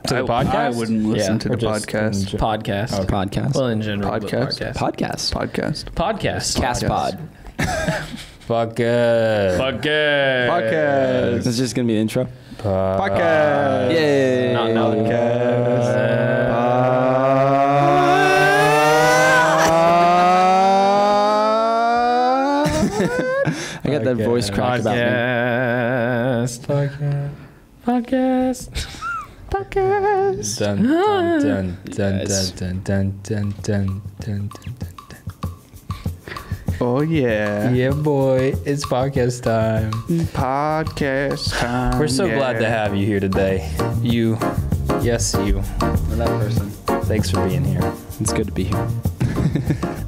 To the podcast? I wouldn't listen to the podcast. Podcast. Podcast. Well, in general. Podcast. Podcast. Podcast. Cast pod. Podcast. This is just going to be the intro. Podcast. Yay. Not now. I got that voice crack about me. Podcast. Dun, dun, dun, dun, dun, dun, dun, dun, dun, dun. Oh, yeah. Yeah, boy. It's podcast time. Podcast time. We're so glad to have you here today. You. Yes, you. For that person. Thanks for being here. It's good to be here.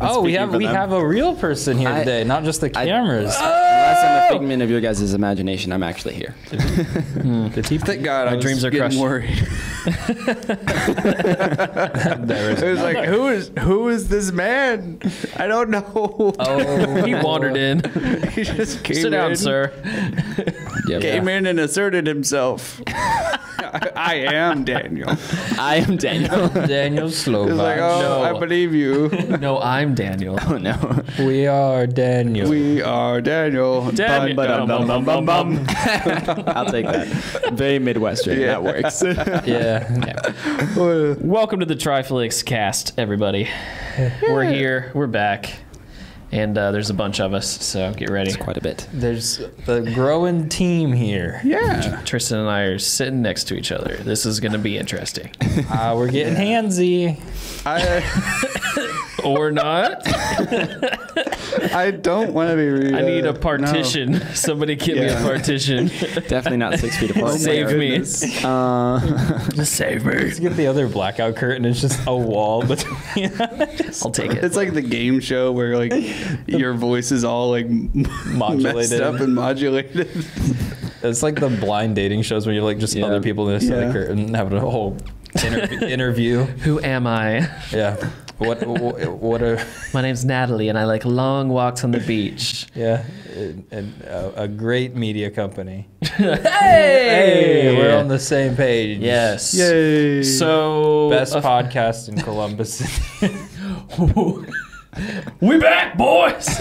Oh, we speaking for them. have a real person here today, not just the cameras. Unless I'm a figment of your guys' imagination, I'm actually here. Thank God. My I was dreams are getting crushed. worried. It was like, who is this man? I don't know. Oh, he wandered in. He just came Sit down, in, sir. Came in and asserted himself. I am Daniel. I am Daniel. Daniel It's Slovak. like, oh, No. I believe you. No, I'm Daniel. Oh, no. We are Daniel. We are Daniel. Daniel. Bum-ba-dum-bum-bum-bum. I'll take that. Very Midwestern. Yeah. That works. Yeah. Welcome to the Triflix cast, everybody. We're here. We're back. And there's a bunch of us, so get ready. It's quite a bit. There's the growing team here. Yeah. Tristan and I are sitting next to each other. This is going to be interesting. We're getting handsy. Or not. I don't want to be rude. I need a No. partition. Somebody give me a Yeah. partition. Definitely not 6 feet apart. Save me. Just Save me. Let's get the other blackout curtain. It's just a wall between us. I'll take it. It's like the game show where like your voice is all like messed Modulated. up and modulated. It's like the blind dating shows where you're like just other people in the Yeah. curtain having a whole interview. Who am I? Yeah. What are My name's Natalie, and I like long walks on the beach. yeah and a great media company. Hey! We're on the same page. Yes. Yay. So Best podcast in Columbus. we back, boys.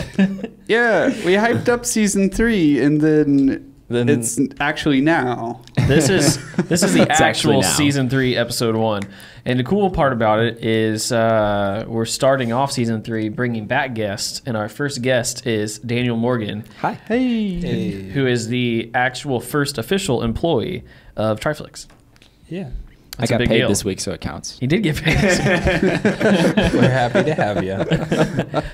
Yeah, we hyped up season 3 and then it's actually now. This is the It's actually actual now. season 3, episode 1. And the cool part about it is we're starting off season 3, bringing back guests, and our first guest is Daniel Morgan, Hi. Hey. who is the actual first official employee of Triflix. Yeah. I That's a got big paid deal. this week, so it counts. He did get paid. We're happy to have you.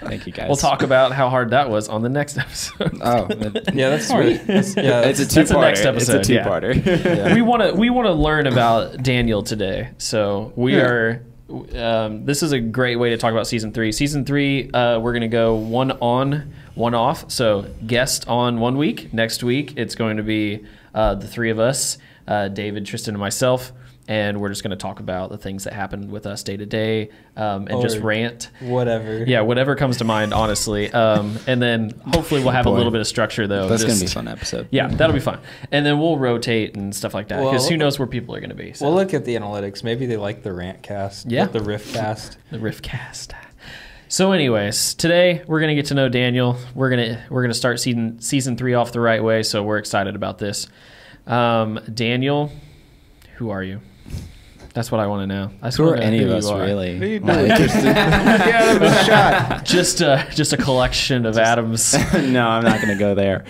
Thank you, guys. We'll talk about how hard that was on the next episode. Oh, Yeah, that's sweet. Yeah, it's a That's the two-parter. next episode, It's a yeah. two-parter. yeah. we want to learn about Daniel today. So we are. This is a great way to talk about season 3. Season 3, we're gonna go one on, one off. So guest on 1 week. Next week, it's going to be the three of us, David, Tristan, and myself. And we're just going to talk about the things that happen with us day to day, and just Or rant. Whatever. Yeah, whatever comes to mind, honestly. And then hopefully we'll have a Boy. little bit of structure, though. That's going to be a Just- fun episode. Yeah, that'll be fun. And then we'll rotate and stuff like that, because Well, who knows where people are going to be. So. We'll look at the analytics. Maybe they like the rant cast. Yeah. The riff cast. The Riffcast. So, anyways, today we're gonna get to know Daniel. We're gonna start season 3 off the right way. So we're excited about this. Daniel, who are you? That's what I want to know. I just Who wanna are know any who of you us, are. really? What are you Not doing? interested. Yeah, a shot. Just a collection of atoms. No, I'm not going to go there.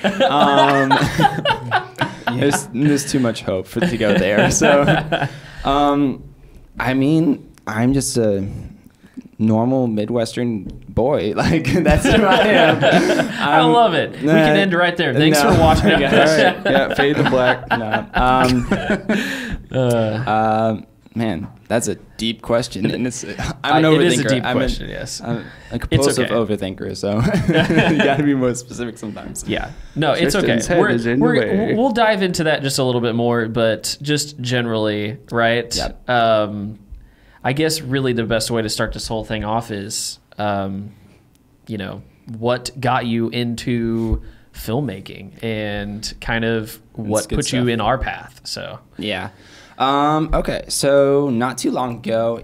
There's too much hope to go there. So, I mean, I'm just a normal Midwestern boy. Like, that's who I am. I love it. We can end right there. Thanks for watching, All guys. right. Yeah, fade to black. No. Man, that's a deep question, and it's I'm an overthinker. It is a deep I'm question. Yes. I'm a compulsive okay. overthinker, so you got to be more specific sometimes. Yeah. No, it's okay. Tristan's head is in the way. We'll dive into that just a little bit more, but just generally, right? Yep. I guess really the best way to start this whole thing off is, what got you into filmmaking and kind of what good put you stuff. in our path. So Yeah. Okay, so not too long ago,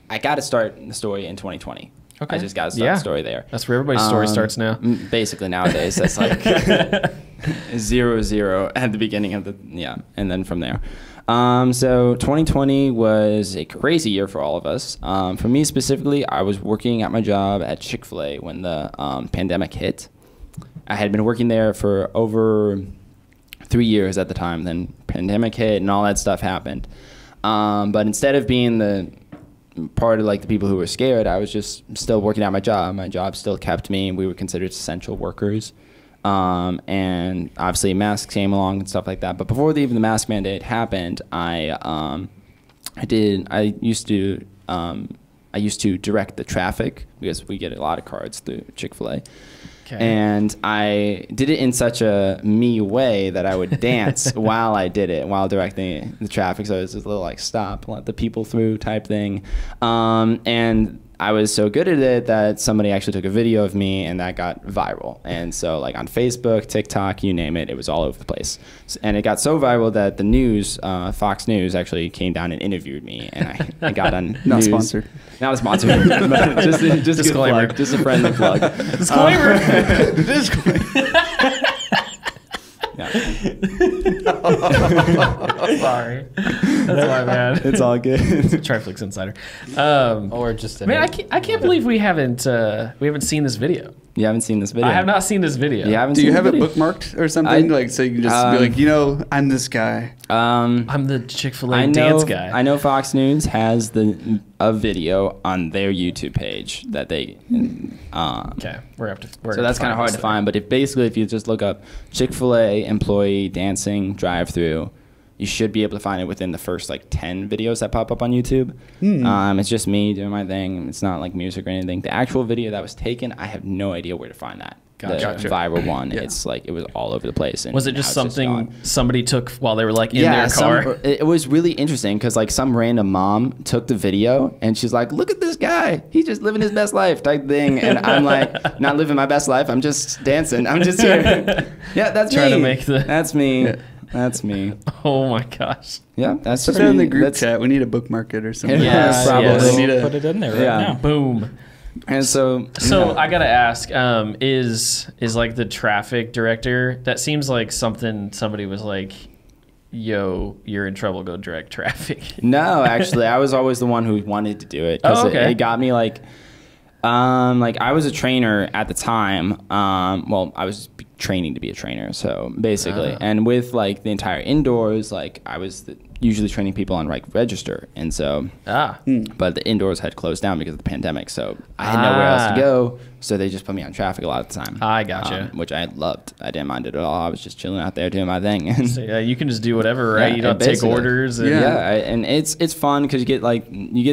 I got to start the story in 2020. Okay. I just got to start the story there. That's where everybody's story starts now. Basically nowadays, that's like 0-0 at the beginning of and then from there. So 2020 was a crazy year for all of us. For me specifically, I was working at my job at Chick-fil-A when the pandemic hit. I had been working there for over 3 years at the time. Then pandemic hit and all that stuff happened. But instead of being the part of like the people who were scared, I was just still working at my job. My job still kept me. We were considered essential workers. And obviously masks came along and stuff like that. But before even the mask mandate happened, I used to direct the traffic because we get a lot of cards through Chick-fil-A. Okay. And I did it in such a me way that I would dance while I did it, while directing the traffic. So it was a little like stop, let the people through type thing. And I was so good at it that somebody actually took a video of me and that got viral. And so like on Facebook, TikTok, you name it, it was all over the place. And it got so viral that the news, Fox News actually came down and interviewed me, and I got on Not news. sponsored. Not a sponsor. But just a Disclaimer. plug, just a friendly plug. Disclaimer. Sorry. That's my bad. It's all good. Triflix Insider. Or just Man, I can't believe we haven't seen this video. You haven't seen this video? I have not seen this video. You haven't Do seen you the have it video? bookmarked or something? Like, so you can just be like, you know, I'm this guy. I'm the Chick-fil-A dance guy. I know Fox News has a video on their YouTube page that they. Okay, So that's kind of hard to find. But if you just look up Chick-fil-A employee dancing drive-through, you should be able to find it within the first like 10 videos that pop up on YouTube. It's just me doing my thing. It's not like music or anything. The actual video that was taken, I have no idea where to find that. Gotcha. The viral one. Yeah. It's like it was all over the place. And Was it just now it's something gone. somebody took while they were like in their car? It was really interesting because like some random mom took the video and she's like, "Look at this guy. He's just living his best life," type thing. And I'm like, not living my best life. I'm just dancing. I'm just here. Yeah, that's Trying me. to make the- That's me. Yeah. That's me. Oh my gosh. Yeah, that's Put just it in me. the group That's- chat. We need to bookmark it or something. Yes, probably. yes. We need to put it in there right Yeah. now. Boom. And so I gotta ask, is like the traffic director? That seems like somebody was like, "Yo, you're in trouble. Go direct traffic." No, actually, I was always the one who wanted to do it because it got me like I was a trainer at the time. Well, I was training to be a trainer, so basically, and with like the entire indoors, like I was usually training people on like register, and so but the indoors had closed down because of the pandemic, so I had nowhere else to go, so they just put me on traffic a lot of the time. I gotcha. Which I loved. I didn't mind it at all. I was just chilling out there doing my thing. So, yeah, you can just do whatever, right? Yeah, You don't take basically. orders. And And it's fun because you get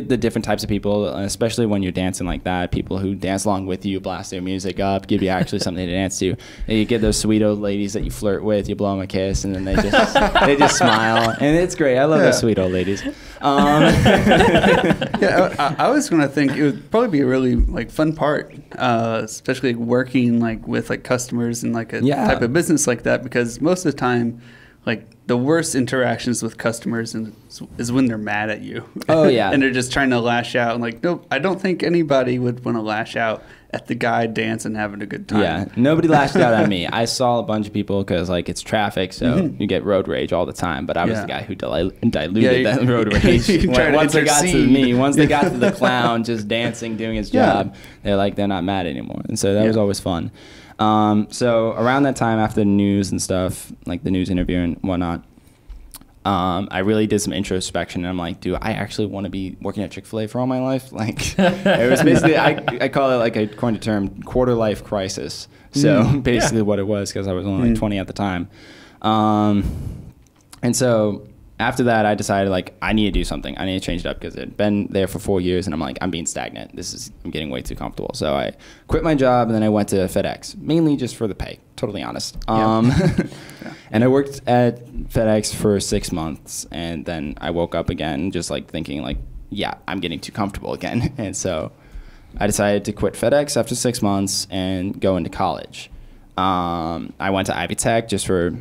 the different types of people, especially when you're dancing like that. People who dance along with you, blast their music up, give you actually something to dance to. And you get those sweet old ladies that you flirt with, you blow them a kiss, and then they just smile, and it's great. I love those sweet old ladies. Yeah, I was gonna think it would probably be a really like fun part, especially working like with like customers and like a type of business like that, because most of the time, like the worst interactions with customers is when they're mad at you. Oh yeah, and they're just trying to lash out. And like, nope, I don't think anybody would want to lash out at the guy dancing having a good time. Yeah, nobody lashed out at me. I saw a bunch of people because like it's traffic, so you get road rage all the time. But I was the guy who diluted that road rage. Once they got to me, once they got to the clown just dancing, doing his job, they're not mad anymore. And so that was always fun. So around that time, after the news and stuff, like the news interview and whatnot, I really did some introspection, and I'm like, do I actually want to be working at Chick-fil-A for all my life? Like, it was basically, I call it like according to term, quarter life crisis. So basically what it was, because I was only like 20 at the time. And so after that, I decided like I need to do something. I need to change it up because it had been there for 4 years, and I'm like, I'm being stagnant. I'm getting way too comfortable. So I quit my job, and then I went to FedEx, mainly just for the pay. Totally honest. And I worked at FedEx for 6 months, and then I woke up again, just like thinking like, yeah, I'm getting too comfortable again. And so I decided to quit FedEx after 6 months and go into college. I went to Ivy Tech just for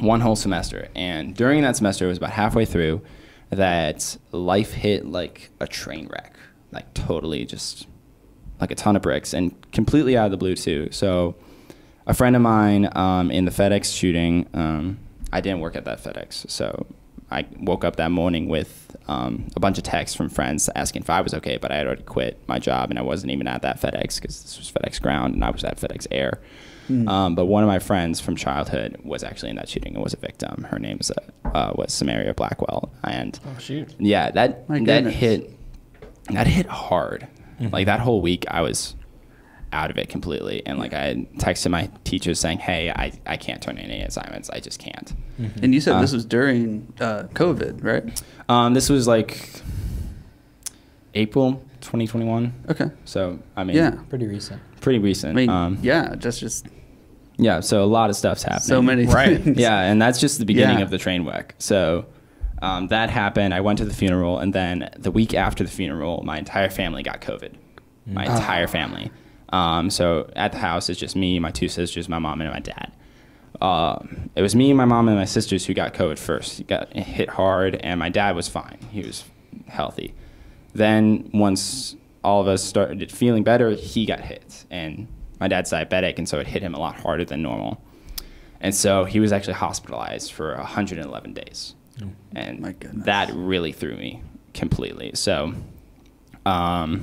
one whole semester. And during that semester, it was about halfway through that life hit like a train wreck, like totally just like a ton of bricks and completely out of the blue too. So a friend of mine in the FedEx shooting, I didn't work at that FedEx. So I woke up that morning with a bunch of texts from friends asking if I was okay, but I had already quit my job and I wasn't even at that FedEx because this was FedEx Ground and I was at FedEx Air. But one of my friends from childhood was actually in that shooting and was a victim. Her name was Samaria Blackwell. And yeah, that hit hard. Like that whole week I was out of it completely. And like I had texted my teachers saying, hey, I can't turn in any assignments. I just can't. And you said this was during COVID, right? This was like April 2021. Okay. So, I mean. Yeah. Pretty recent. I mean, yeah, just. Yeah, so a lot of stuff's happening. So many things. Yeah, and that's just the beginning of the train wreck. So that happened. I went to the funeral, and then the week after the funeral, my entire family got COVID. My entire family. So at the house, it's just me, my two sisters, my mom, and my dad. It was me, my mom, and my sisters who got COVID first. He got hit hard, and my dad was fine. He was healthy. Then once all of us started feeling better, he got hit, and my dad's diabetic, and so it hit him a lot harder than normal. And so he was actually hospitalized for 111 days. And my goodness. That really threw me completely. So, yeah,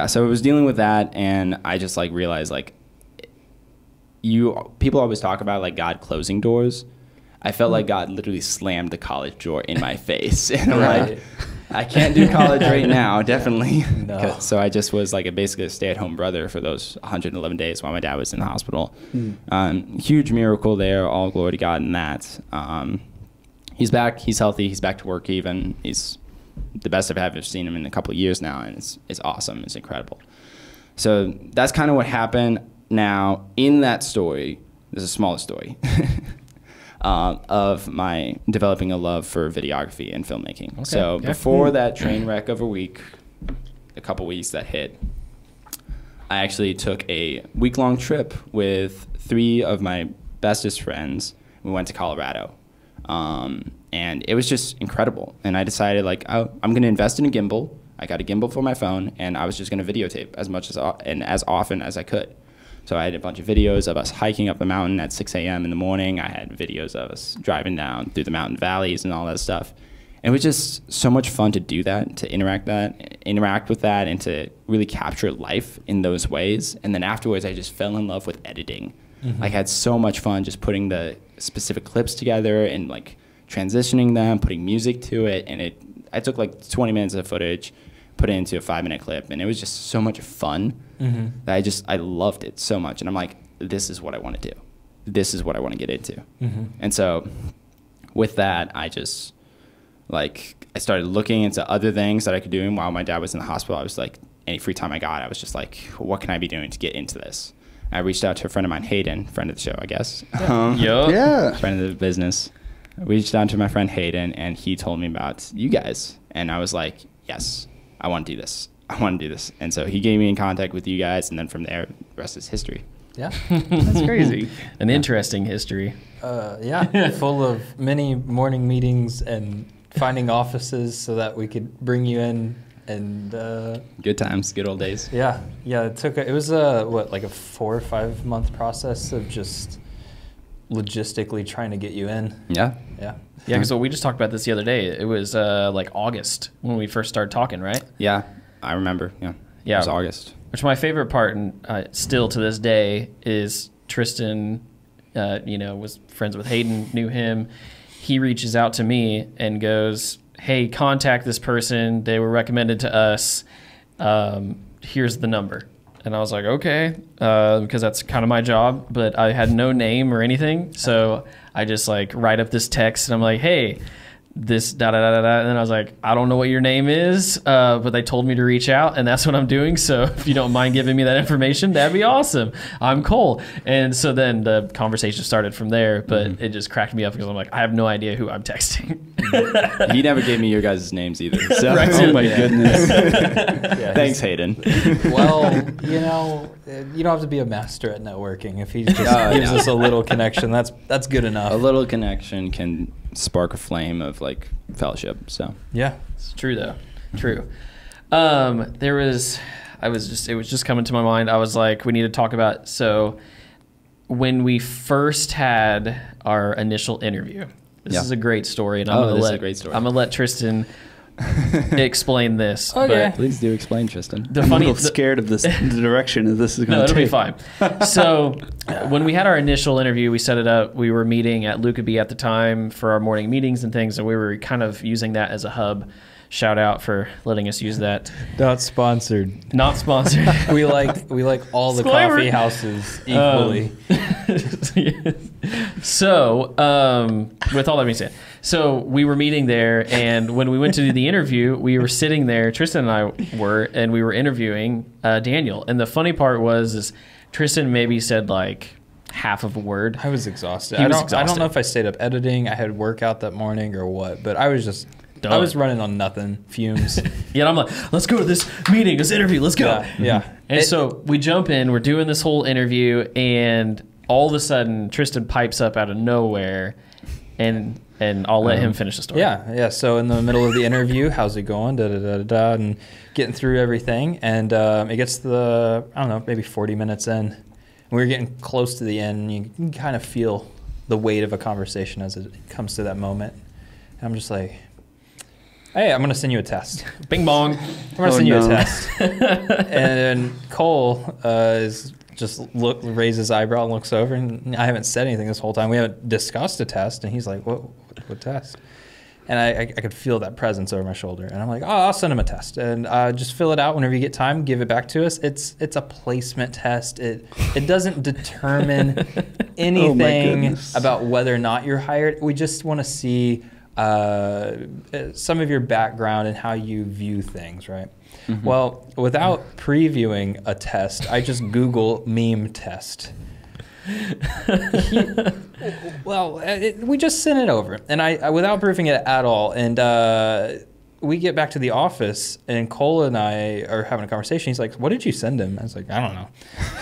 so I was dealing with that, and I just like realized like people always talk about like God closing doors. I felt like God literally slammed the college door in my face. And I'm like, I can't do college right now, definitely. No. So I just was like basically a stay-at-home brother for those 111 days while my dad was in the hospital. Huge miracle there. All glory to God in that. He's back. He's healthy. He's back to work even. He's the best I've ever seen him in a couple of years now, and it's awesome. It's incredible. So that's kind of what happened. Now, in that story, there's a smaller story. Of my developing a love for videography and filmmaking. Okay. So before that train wreck of a couple weeks that hit, I actually took a week-long trip with 3 of my bestest friends. We went to Colorado. And it was just incredible. And I decided like, oh, I'm going to invest in a gimbal. I got a gimbal for my phone, and I was just going to videotape as much and as often as I could. So I had a bunch of videos of us hiking up the mountain at 6 a.m. in the morning. I had videos of us driving down through the mountain valleys and all that stuff. And it was just so much fun to do that, to interact with that, and to really capture life in those ways. And then afterwards, I just fell in love with editing. Like I had so much fun just putting the specific clips together and like transitioning them, putting music to it. And I took like 20 minutes of footage, put it into a 5-minute clip, and it was just so much fun. That I loved it so much. And I'm like, this is what I want to do. This is what I want to get into. And so with that, I just like, I started looking into other things that I could do. And while my dad was in the hospital, I was like, any free time I got, I was just like, what can I be doing to get into this? I reached out to a friend of mine, Hayden, friend of the show, I guess. Yeah. Friend of the business. I reached out to my friend Hayden, and he told me about you guys. And I was like, yes, I want to do this. I want to do this. And so he gave me in contact with you guys, and then from there, the rest is history. Yeah. That's crazy. An interesting history. Yeah, full of many morning meetings and finding offices so that we could bring you in. And good times, good old days. Yeah. It was like a 4 or 5 month process of just logistically trying to get you in. Yeah, because we just talked about this the other day. It was like August when we first started talking, right? Yeah, I remember. Yeah, it was August. Which my favorite part, and still to this day, is Tristan. Was friends with Hayden, knew him. He reaches out to me and goes, hey, contact this person. They were recommended to us. Here's the number. And I was like, okay, because that's kind of my job, but I had no name or anything. So I just like write up this text and I'm like, hey, this da da da da da, and then I was like, I don't know what your name is, but they told me to reach out, and that's what I'm doing. So if you don't mind giving me that information, that'd be awesome. I'm Cole. And so then the conversation started from there, but it just cracked me up because I'm like, I have no idea who I'm texting. He never gave me your guys' names either. So. Right. Oh my goodness. Thanks, Hayden. Well, you know, you don't have to be a master at networking. If he just gives us a little connection, that's good enough. A little connection can spark a flame of like fellowship. So Yeah. It's true though. True. It was just coming to my mind. I was like, we need to talk about, so when we first had our initial interview, this is a great story, and I'm gonna let Tristan explain this. Okay. But please do explain, Tristan. the I'm a funny, little scared of this, the direction that this is going no, to it'll take. be fine. So when we had our initial interview, we set it up. We were meeting at Luca at the time for our morning meetings and things, and we were kind of using that as a hub. Shout out for letting us use that. Not sponsored. Not sponsored. We like all the Disclaimer. coffee houses equally. So, with all that being said, so we were meeting there, and when we went to do the interview, we were sitting there, Tristan and I were, and we were interviewing Daniel. And the funny part is Tristan maybe said like half of a word. I was exhausted. He was I exhausted. don't know if I stayed up editing. I had workout that morning or what, but I was just Done. I was running on nothing, fumes. Yeah, and I'm like, let's go to this meeting, this interview, let's go. Yeah. And so we jump in, we're doing this whole interview, and all of a sudden Tristan pipes up out of nowhere, and I'll let him finish the story. Yeah. So in the middle of the interview, how's it going? Da da da da da, and getting through everything, and it gets to the, I don't know, maybe 40 minutes in. And we were getting close to the end, and you can kind of feel the weight of a conversation as it comes to that moment. And I'm just like, hey, I'm going to send you a test. Bing bong. I'm going to send you a test. And Cole is just raises his eyebrow and looks over, and I haven't said anything this whole time. We haven't discussed a test, and he's like, what test? And I could feel that presence over my shoulder, and I'm like, oh, I'll send him a test, and just fill it out whenever you get time, give it back to us. It's a placement test. It doesn't determine anything about whether or not you're hired. We just want to see some of your background and how you view things, right? Mm-hmm. Well, without previewing a test, I just Google meme test. We just sent it over, and I without proofing it at all, and we get back to the office, and Cole and I are having a conversation. He's like, what did you send him? I was like, I don't know.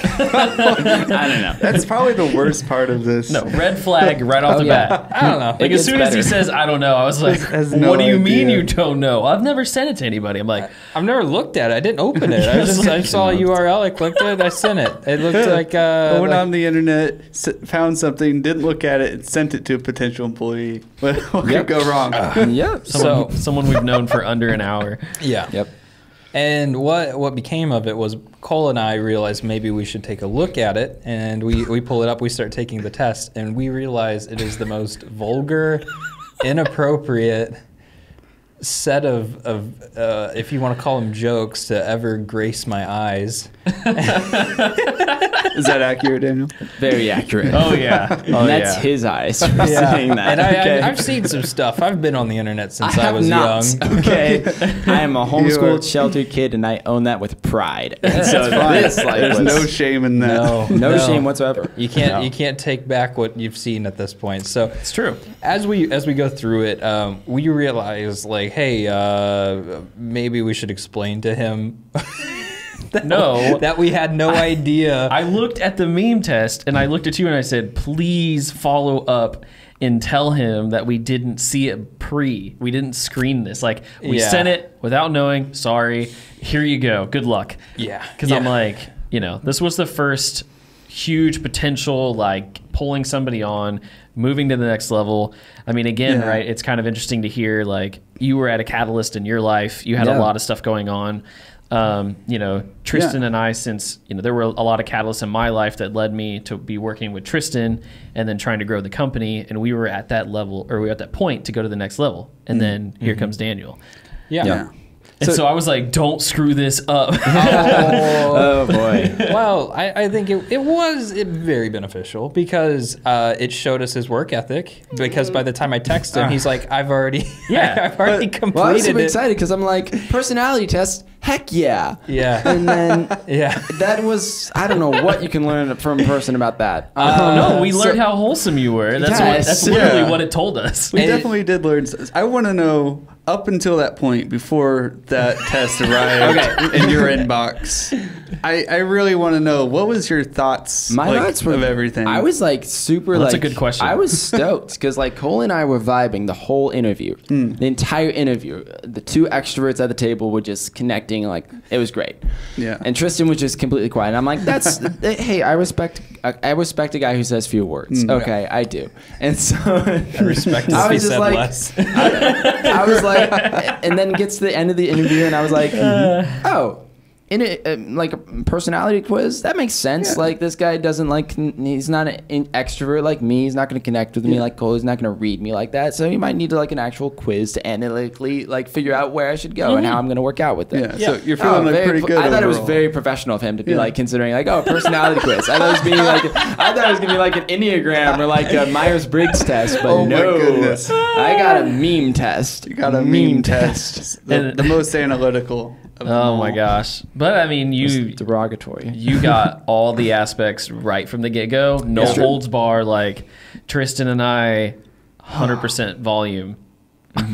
I don't know. That's probably the worst part of this. No, red flag right off the bat. I don't know. Like as soon as he says, I don't know, I was like, what do you mean you don't know? I've never sent it to anybody. I'm like, I've never looked at it. I didn't open it. I saw a URL. I clicked it. I sent it. It looked like went on the internet, found something, didn't look at it, and sent it to a potential employee. What could go wrong? someone we've known for under an hour. Yeah. Yep. And what became of it was Cole and I realized maybe we should take a look at it, and we pull it up, we start taking the test, and we realize it is the most vulgar, inappropriate set of if you want to call them jokes, to ever grace my eyes. Is that accurate, Daniel? Very accurate. Oh, yeah. And that's his eyes for saying that. And I've seen some stuff. I've been on the internet since I was young. Okay. I am a homeschooled, sheltered kid, and I own that with pride. And so there's no shame in that. No shame whatsoever. You can't take back what you've seen at this point. So It's true. as we go through it, we realize like, hey, maybe we should explain to him that we had no idea. I looked at the meme test, and I looked at you, and I said, please follow up and tell him that we didn't see it we didn't screen this. Like, we sent it without knowing. Sorry. Here you go. Good luck. Yeah. Because I'm like, this was the first huge potential, like, pulling somebody on, moving to the next level. I mean, again, right, it's kind of interesting to hear, like, you were at a catalyst in your life. You had a lot of stuff going on. Tristan and I, since, there were a lot of catalysts in my life that led me to be working with Tristan and then trying to grow the company. And we were at that level, or we were at that point to go to the next level. And then here comes Daniel. Yeah. And so I was like, don't screw this up. Oh boy. Well, I think it was very beneficial because it showed us his work ethic. Because by the time I text him, he's like, I've already completed Well, I was super it. excited because I'm like, personality test, heck yeah. Yeah. And then Yeah. that was, I don't know what you can learn from a person about that. No, we learned so- how wholesome you were. That's Yes. that's literally Yeah. what it told us. We definitely did learn. I want to know up until that point, before that test arrived in your inbox. I really want to know, what was your thoughts, My like, thoughts were, of everything? I was like super That's like, a good question. I was stoked because like Cole and I were vibing the whole interview, the entire interview. The two extroverts at the table were just connecting, like it was great. Yeah. And Tristan was just completely quiet. And I'm like, that's hey, I respect a guy who says few words. Okay, I do. And so I respect I if he was just said like- less. I was like, and then gets to the end of the interview, and I was like, oh, in a like a personality quiz, that makes sense. Yeah. Like this guy doesn't like, he's not an extrovert like me. He's not going to connect with me like Cole. He's not going to read me like that. So he might need to like an actual quiz to analytically like figure out where I should go and how I'm going to work out with it. So you're feeling like very pretty good. I thought it was overall. very professional of him to be like considering like, oh, personality quiz. I thought it was being like, I thought it was gonna be like an Enneagram or like a Myers-Briggs test, but Oh my no, goodness. I got a meme test. You got a meme test. And- The most analytical. Of them Oh my all. gosh. But I mean, you Derogatory. you got all the aspects right from the get-go. No Yeah. holds bar. Like Tristan and I, 100% volume.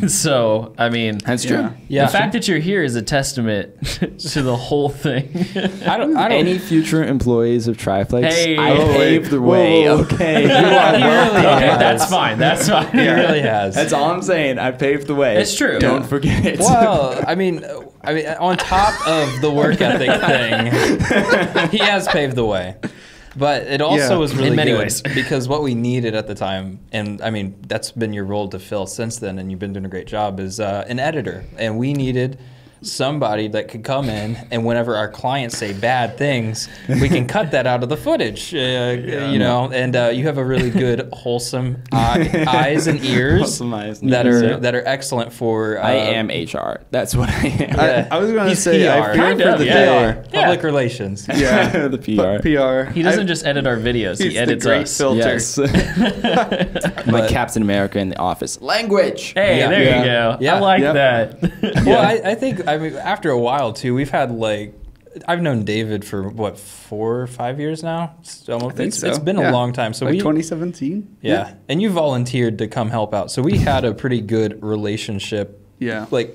So, I mean, That's true. Yeah. the fact that you're here is a testament to the whole thing. I don't Any future employees of Triflix, Hey. I Oh, paved the Whoa, way. whoa. Okay, you are He really welcome. Okay, has. that's fine. That's fine. He really has. That's all I'm saying. I paved the way. It's true. Don't Yeah. forget it. Well, I mean, on top of the work ethic thing, he has paved the way. But it also Yeah. was really In many good ways. because what we needed at the time, and I mean, that's been your role to fill since then, and you've been doing a great job, is an editor. And we needed somebody that could come in, and whenever our clients say bad things, we can cut that out of the footage, you know. And you have a really good, wholesome eyes and ears Wholesome eyes and that ears, are yeah. that are excellent for. I am HR. That's what I am. Yeah. I was going to He's say, I PR. fear Kind for of, the yeah. day. Public relations. Yeah. the PR. PR. He doesn't just edit our videos. He's He the edits great us. filter. Yes. like But- Captain America in the office. Language. Hey, Yeah. there Yeah. you go. Yeah. I like Yep. that. Well, I think, I mean, after a while too, we've had like, I've known David for what, 4 or 5 years now? It's been a long time. So like we, 2017? yeah. And you volunteered to come help out. So we had a pretty good relationship. Yeah. Like,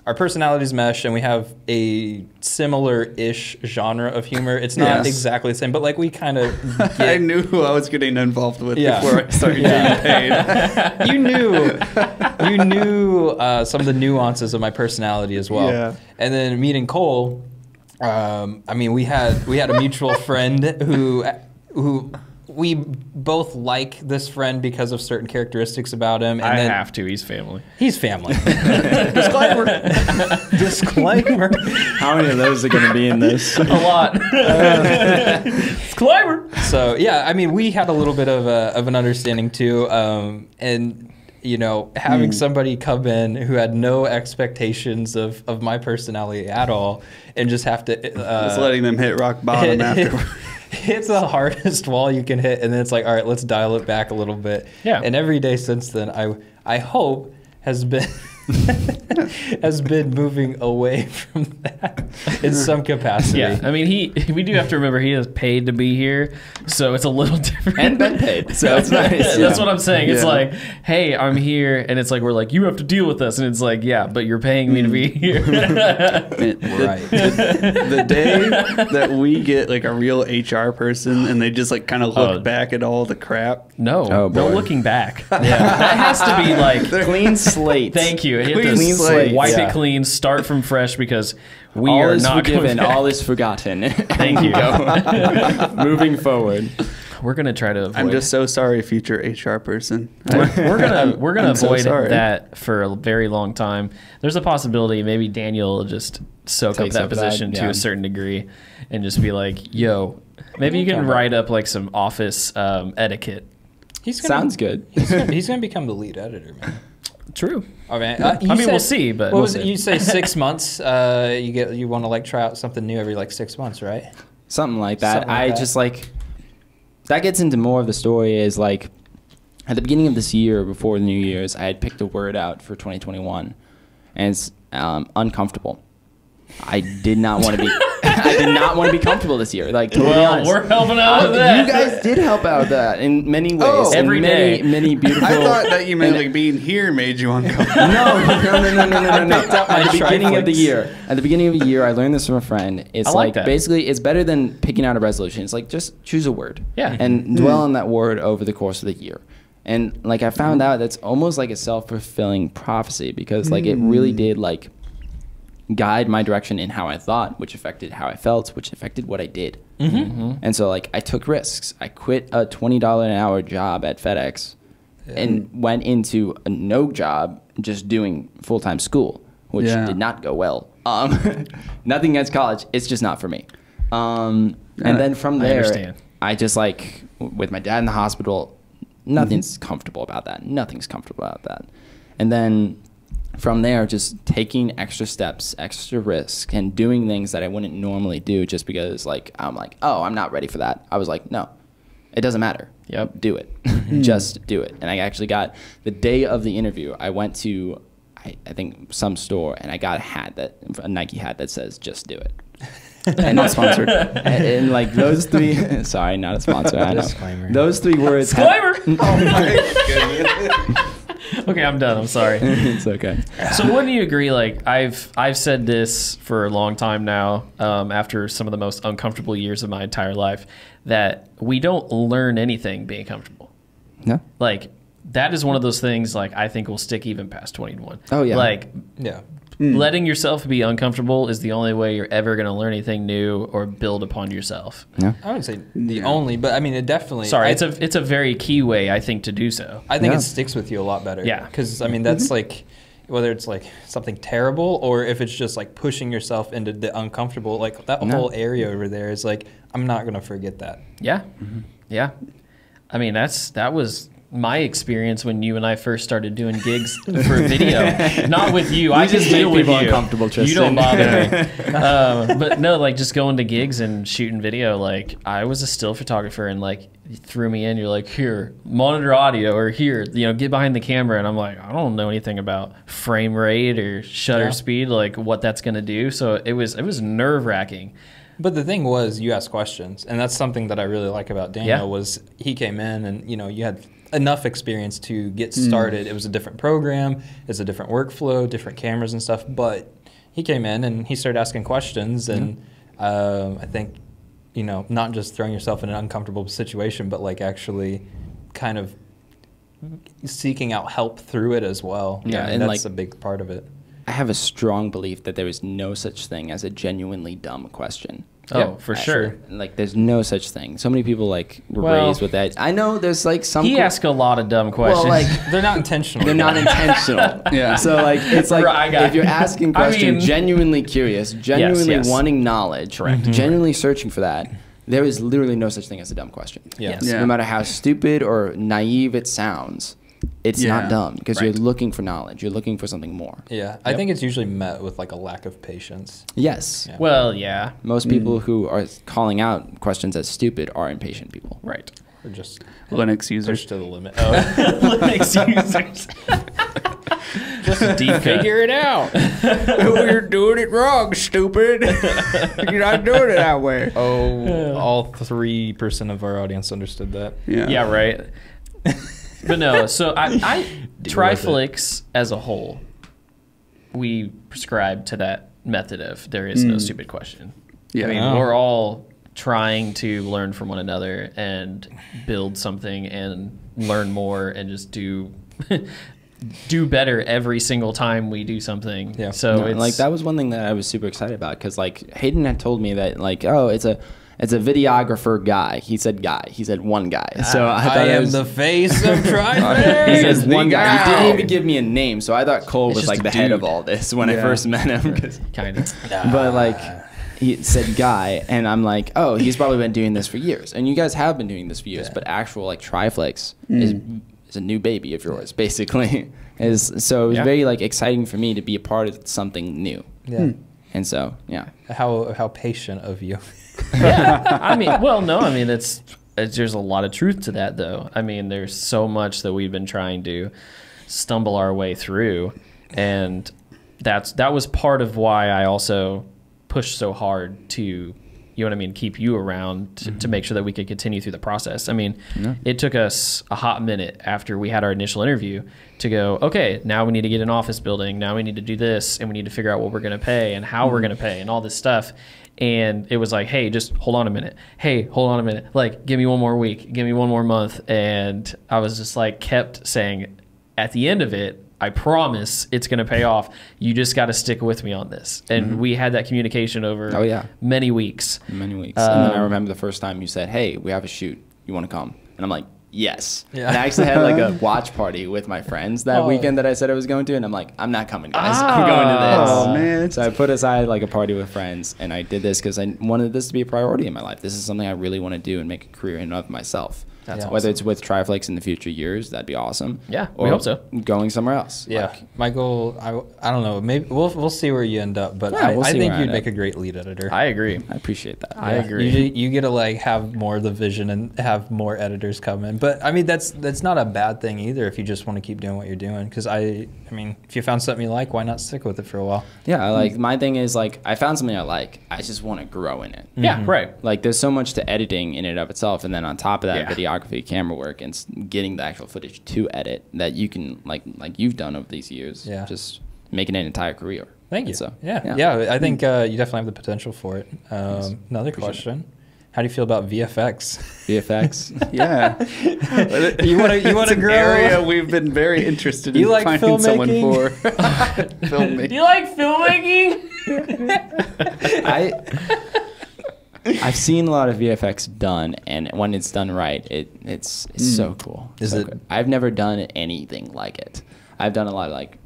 our personalities mesh, and we have a similar-ish genre of humor. It's not Yes. exactly the same, but like we kind of I knew who I was getting involved with Yeah. before I started getting paid. you knew some of the nuances of my personality as well. Yeah. And then meeting Cole, I mean, we had a mutual friend who we both like this friend because of certain characteristics about him. And I then have to. He's family. he's family. Disclaimer. Disclaimer. How many of those are going to be in this? A lot. Disclaimer. So yeah, I mean, we had a little bit of an understanding too, and you know, having somebody come in who had no expectations of my personality at all, and just have to Just letting them hit rock bottom after. It's the hardest wall you can hit, and then it's like, all right, let's dial it back a little bit. Yeah. And every day since then, I hope has been has been moving away from that in some capacity. Yeah, I mean, we do have to remember he is paid to be here, so it's a little different. And been paid, so it's nice. That's what I'm saying. It's Yeah. like, hey, I'm here, and it's like we're like, you have to deal with us, and it's like, yeah, but you're paying me to be here. Right. The day that we get like a real HR person and they just like kind of look Oh. back at all the crap. No, Oh, no boy. looking back. Yeah, that has to be like. Clean slate. Thank you. You have to Clean slate. wipe Yeah. it clean, start from fresh because we All are is not forgiven. going All is forgotten. Thank you. Moving forward. We're gonna try to avoid. I'm just so sorry, future HR person. we're gonna I'm so avoid sorry. that for a very long time. There's a possibility maybe Daniel will just soak up Takes that over that, position to yeah. a certain degree and just be like, yo, maybe you can Okay. write up like some office etiquette. He's gonna, Sounds good. He's gonna become the lead editor, man. True. Oh man, I mean, we'll see. But what was it? You say 6 months? You want to like try out something new every like 6 months, right? Something like that. Something like that. Just like that gets into more of the story. Is like at the beginning of this year, before the New Year's, I had picked a word out for 2021, and it's uncomfortable. I did not want to be. I did not want to be comfortable this year. Like, totally honest. We're helping out with that. You guys did help out with that in many ways. Oh, every day. Many beautiful. I thought that you meant like being here made you uncomfortable. No. At the beginning of the Triflix. year. At the beginning of the year, I learned this from a friend. It's I like that. basically it's better than picking out a resolution. It's like just choose a word. Yeah. And dwell on that word over the course of the year. And like I found out that's almost like a self-fulfilling prophecy because like it really did like guide my direction in how I thought, which affected how I felt, which affected what I did. And so like I took risks. I quit a $20 an hour job at FedEx and went into a no job just doing full-time school, which did not go well. Nothing against college. It's just not for me. And then from there, understand. I just like with my dad in the hospital, nothing's comfortable about that. Nothing's comfortable about that. And then from there, just taking extra steps, extra risk, and doing things that I wouldn't normally do just because, like, I'm like, oh, I'm not ready for that. I was like, no, it doesn't matter. Yep. Do it. Just do it. And I actually got, the day of the interview, I went to, I think, some store, and I got a Nike hat that says, just do it. And not sponsored. And like those three, sorry, not a sponsor. I know. Disclaimer. Those three words. Disclaimer. Oh my goodness. Okay, I'm done. I'm sorry. It's okay. So wouldn't you agree? Like I've said this for a long time now. After some of the most uncomfortable years of my entire life, that we don't learn anything being comfortable. No. Like that is one of those things. Like I think will stick even past 21. Oh yeah. Like Yeah. letting yourself be uncomfortable is the only way you're ever going to learn anything new or build upon yourself. No. I wouldn't say the only, but I mean, it definitely. Sorry, it's a very key way I think to do so. I think Yeah. it sticks with you a lot better. Yeah. Because, I mean, that's like, whether it's like something terrible or if it's just like pushing yourself into the uncomfortable, like that whole area over there is like, I'm not going to forget that. Yeah. Yeah. I mean, that was my experience when you and I first started doing gigs for video. Not with you. I just just deal make with people you. uncomfortable, You Tristan. don't bother me. But no, like just going to gigs and shooting video. Like I was a still photographer, and like you threw me in. You're like, here, monitor audio, or here, get behind the camera. And I'm like, I don't know anything about frame rate or shutter speed, like what that's gonna do. So it was nerve wracking. But the thing was, you asked questions, and that's something that I really like about Daniel was he came in and, you had enough experience to get started. It was a different program, it's a different workflow, different cameras and stuff, but he came in and he started asking questions, and I think, not just throwing yourself in an uncomfortable situation, but like actually kind of seeking out help through it as well. Yeah, and and that's like- a big part of it. I have a strong belief that there is no such thing as a genuinely dumb question. Oh, for sure. Like, there's no such thing. So many people, like, were Well, raised with that. I know there's, like, some... He asked a lot of dumb questions. Well, like, They're not intentional. they're not intentional. Yeah. So, like, it's like, Right, I got if you're you. asking I questions, mean- genuinely curious, genuinely yes. wanting knowledge, genuinely searching for that, there is literally no such thing as a dumb question. Yeah. Yeah. No matter how stupid or naive it sounds, it's not dumb because you're looking for knowledge. You're looking for something more. Yeah, I think it's usually met with like a lack of patience. Yes. Yeah. Well, yeah. Most people who are calling out questions as stupid are impatient people. Right. Or just Linux push users. to the limit. Linux users. Just deep figure it out. We're doing it wrong, stupid. You're not doing it that way. Oh, all 3% of our audience understood that. Yeah, right. But no, so I Deal Triflix as a whole, we prescribe to that method of there is no stupid question. Yeah. I mean, Oh. we're all trying to learn from one another and build something and learn more and just do better every single time we do something. Yeah. So it's like that was one thing that I was super excited about because like Hayden had told me that like it's a videographer guy. He said one guy. So I thought I it am was, the face of Triflix. he says one guy. He didn't guy. even give me a name, so I thought Cole was just like a the head of dude. all this when I Yeah. first met him. kind of. But like he said guy, and I'm like, oh, he's probably been doing this for years, and you guys have been doing this for years. Yeah. But actual like Triflix is a new baby of yours, basically. So it was very like exciting for me to be a part of something new. Yeah. And so, yeah. How patient of you. Yeah. I mean, well, no, I mean, there's a lot of truth to that, though. I mean, there's so much that we've been trying to stumble our way through, and that was part of why I also pushed so hard to, you know what I mean, keep you around to make sure that we could continue through the process. I mean, it took us a hot minute after we had our initial interview to go, okay, now we need to get an office building. Now we need to do this, and we need to figure out what we're going to pay and how we're going to pay and all this stuff. And it was like, hey, just hold on a minute. Hey, hold on a minute. Like, give me one more week. Give me one more month. And I was just like, kept saying, at the end of it, I promise it's going to pay off. You just got to stick with me on this. And we had that communication over many weeks. Many weeks. And then I remember the first time you said, hey, we have a shoot. You want to come? And I'm like, yes. Yeah. And I actually had like a watch party with my friends that weekend that I said I was going to. And I'm like, I'm not coming, guys. I'm going to this. Oh, man. So I put aside like a party with friends. And I did this because I wanted this to be a priority in my life. This is something I really want to do and make a career in of myself. That's awesome. Whether it's with Triflix in the future years, that'd be awesome. Yeah, or we hope so. Going somewhere else. Yeah, like, my goal, I don't know, maybe we'll see where you end up, but I think you'd make a great lead editor. I agree. I appreciate that. I agree. You get to like have more of the vision and have more editors come in, but I mean that's not a bad thing either if you just want to keep doing what you're doing. Because I mean, if you found something you like, why not stick with it for a while? Yeah, like my thing is like I found something I like. I just want to grow in it. Yeah, right. Like there's so much to editing in and of itself, and then on top of that, videography, camera work, and getting the actual footage to edit that you can like you've done over these years. Yeah, just making an entire career. Thank you. So yeah. I think you definitely have the potential for it. Another question. How do you feel about VFX? VFX? Yeah. you want to grow? Area we've been very interested in like finding someone for. Filmmaking. You like filmmaking? I've seen a lot of VFX done, and when it's done right, it's so cool. Is it? Good. I've never done anything like it. I've done a lot of like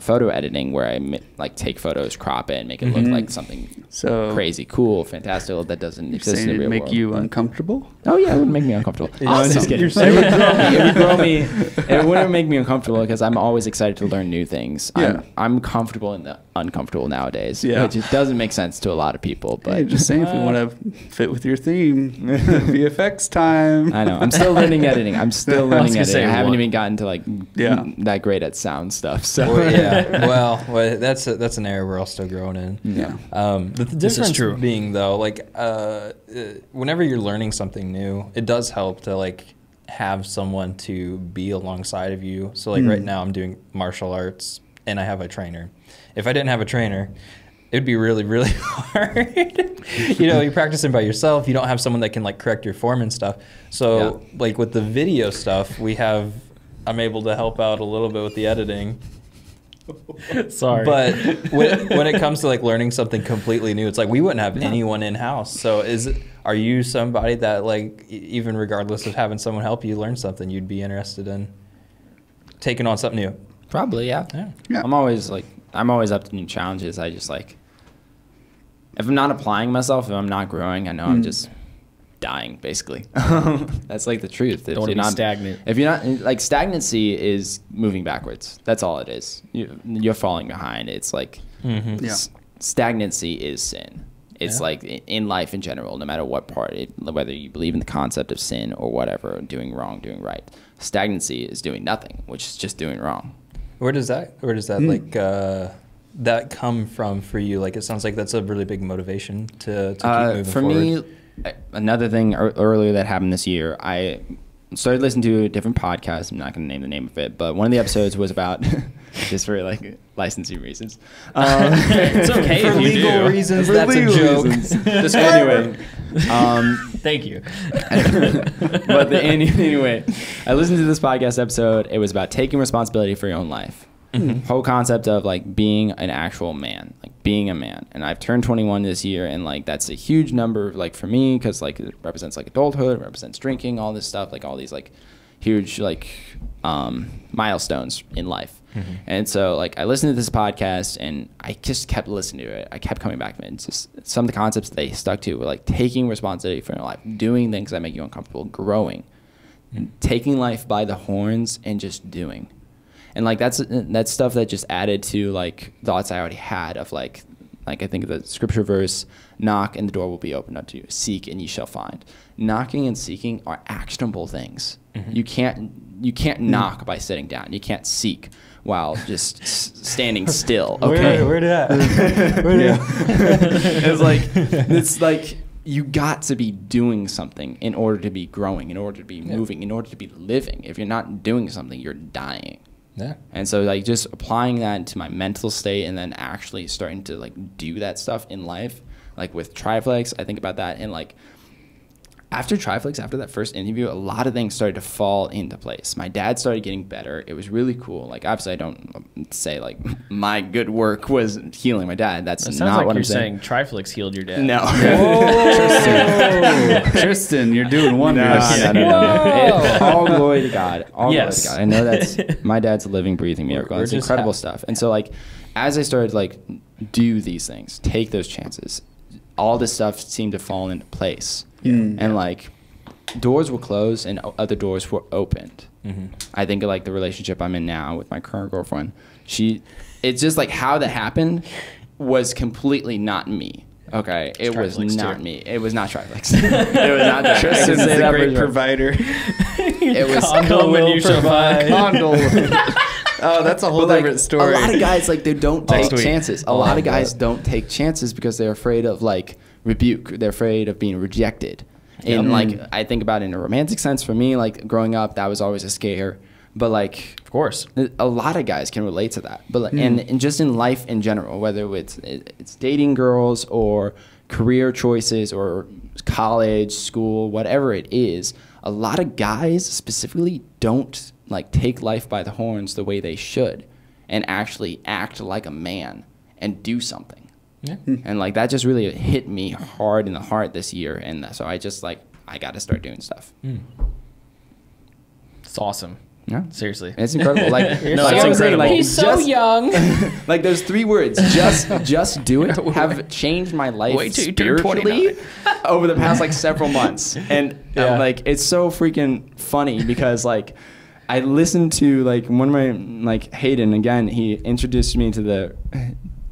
photo editing where I like take photos, crop it, and make it look like something crazy, cool, fantastical that doesn't exist in the real world. Make you uncomfortable? Oh yeah, it would make me uncomfortable. Awesome. I'm just kidding. It wouldn't make me uncomfortable because I'm always excited to learn new things. Yeah. I'm comfortable in the uncomfortable nowadays, yeah. which it doesn't make sense to a lot of people. But just saying, if you want to fit with your theme, VFX time. I know. I'm still learning editing. I haven't even gotten to like that great at sound stuff. So well, that's an area we're all still growing in. Yeah. The difference being though, like whenever you're learning something new, it does help to like have someone to be alongside of you. So like right now I'm doing martial arts and I have a trainer. If I didn't have a trainer, it'd be really, really hard. You're practicing by yourself. You don't have someone that can like correct your form and stuff. So like with the video stuff, I'm able to help out a little bit with the editing. Sorry. But when it comes to like learning something completely new, it's like we wouldn't have anyone in-house. So are you somebody that like, even regardless of having someone help you learn something, you'd be interested in taking on something new? Probably, yeah. I'm always up to new challenges. I just like, if I'm not applying myself, if I'm not growing, I know I'm just dying, basically. That's like the truth. Don't want to be stagnant. If you're not, like, stagnancy is moving backwards. That's all it is. You're falling behind. It's like, stagnancy is sin. It's like in life in general, no matter what part, whether you believe in the concept of sin or whatever, doing wrong, doing right. Stagnancy is doing nothing, which is just doing wrong. Where does that like that come from for you? Like, it sounds like that's a really big motivation to keep moving for forward. Me, another thing earlier that happened this year, I started listening to a different podcast. I'm not going to name the name of it, but one of the episodes was about just for like licensing reasons. It's okay for if you legal do. reasons. That's a joke. Just anyway. Thank you. But anyway, I listened to this podcast episode. It was about taking responsibility for your own life. Whole concept of like being an actual man, like being a man. And I've turned 21 this year, and like that's a huge number like for me, because like it represents like adulthood, it represents drinking, all this stuff, like all these like huge like milestones in life. And so like I listened to this podcast and I just kept listening to it. I kept coming back to it. It's just some of the concepts they stuck to were like taking responsibility for your life, doing things that make you uncomfortable, growing, taking life by the horns and just doing. And like that's stuff that just added to like thoughts I already had of like I think of the scripture verse, knock and the door will be opened unto you, seek and ye shall find. Knocking and seeking are actionable things. You can't knock by sitting down. You can't seek while just standing still. Okay. Where did that? It's like you got to be doing something in order to be growing, in order to be moving, in order to be living. If you're not doing something, you're dying. Yeah. And so like just applying that into my mental state and then actually starting to like do that stuff in life, like with Triflix, I think about that. And like after Triflix, after that first interview, a lot of things started to fall into place. My dad started getting better. It was really cool. Like obviously I don't say like my good work was healing my dad. That's not what I'm saying. Triflix healed your dad. No. Tristan, you're doing wonders. No. All glory to God. All glory to God. I know that's my dad's a living, breathing miracle. It's incredible stuff. And so like as I started like do these things, take those chances, all this stuff seemed to fall into place. And like doors were closed and other doors were opened. I think of like the relationship I'm in now with my current girlfriend. It's just like how that happened was completely not me. Okay, it was not me. It was not Triflix. It was not Triflix. Tristan's the great provider. It was Condom when you survive. Condom. Oh, that's a whole different story. A lot of guys like they don't take chances. A lot of guys don't take chances because they're afraid of like rebuke. They're afraid of being rejected. And like I think about it in a romantic sense, for me, like growing up, that was always a scare. But like, of course, a lot of guys can relate to that. But and just in life in general, whether it's dating girls or career choices or college, school, whatever it is, a lot of guys specifically don't like take life by the horns the way they should and actually act like a man and do something. Yeah. And like that just really hit me hard in the heart this year. And so I just like, I got to start doing stuff. It's awesome. Yeah. Seriously. It's incredible. Like, no, it's incredible. Like, he's so young. Like those 3 words, just do it, have changed my life spiritually over the past like several months. And like, it's so freaking funny because like, I listened to like one of my, like Hayden, again, he introduced me to the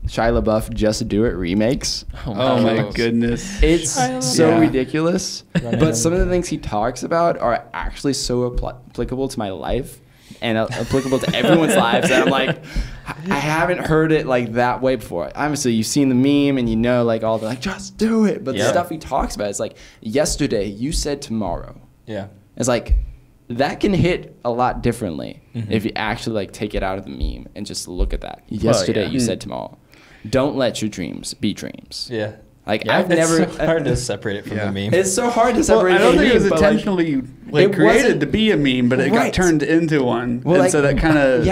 Shia LaBeouf Just Do It remakes. Oh my goodness. It's so ridiculous. But some of the things he talks about are actually so applicable to my life and applicable to everyone's lives that I'm like, I haven't heard it like that way before. Obviously, you've seen the meme and you know like all the like, just do it. But the stuff he talks about is like, yesterday you said tomorrow. Yeah. It's like, that can hit a lot differently if you actually like take it out of the meme and just look at that. Yesterday you said tomorrow. Don't let your dreams be dreams. Yeah. Like I've never. It's so hard to separate it from the meme. It's so hard to separate. I don't it from think the it was intentionally like created to be a meme, but it got turned into one, and like, so that kind of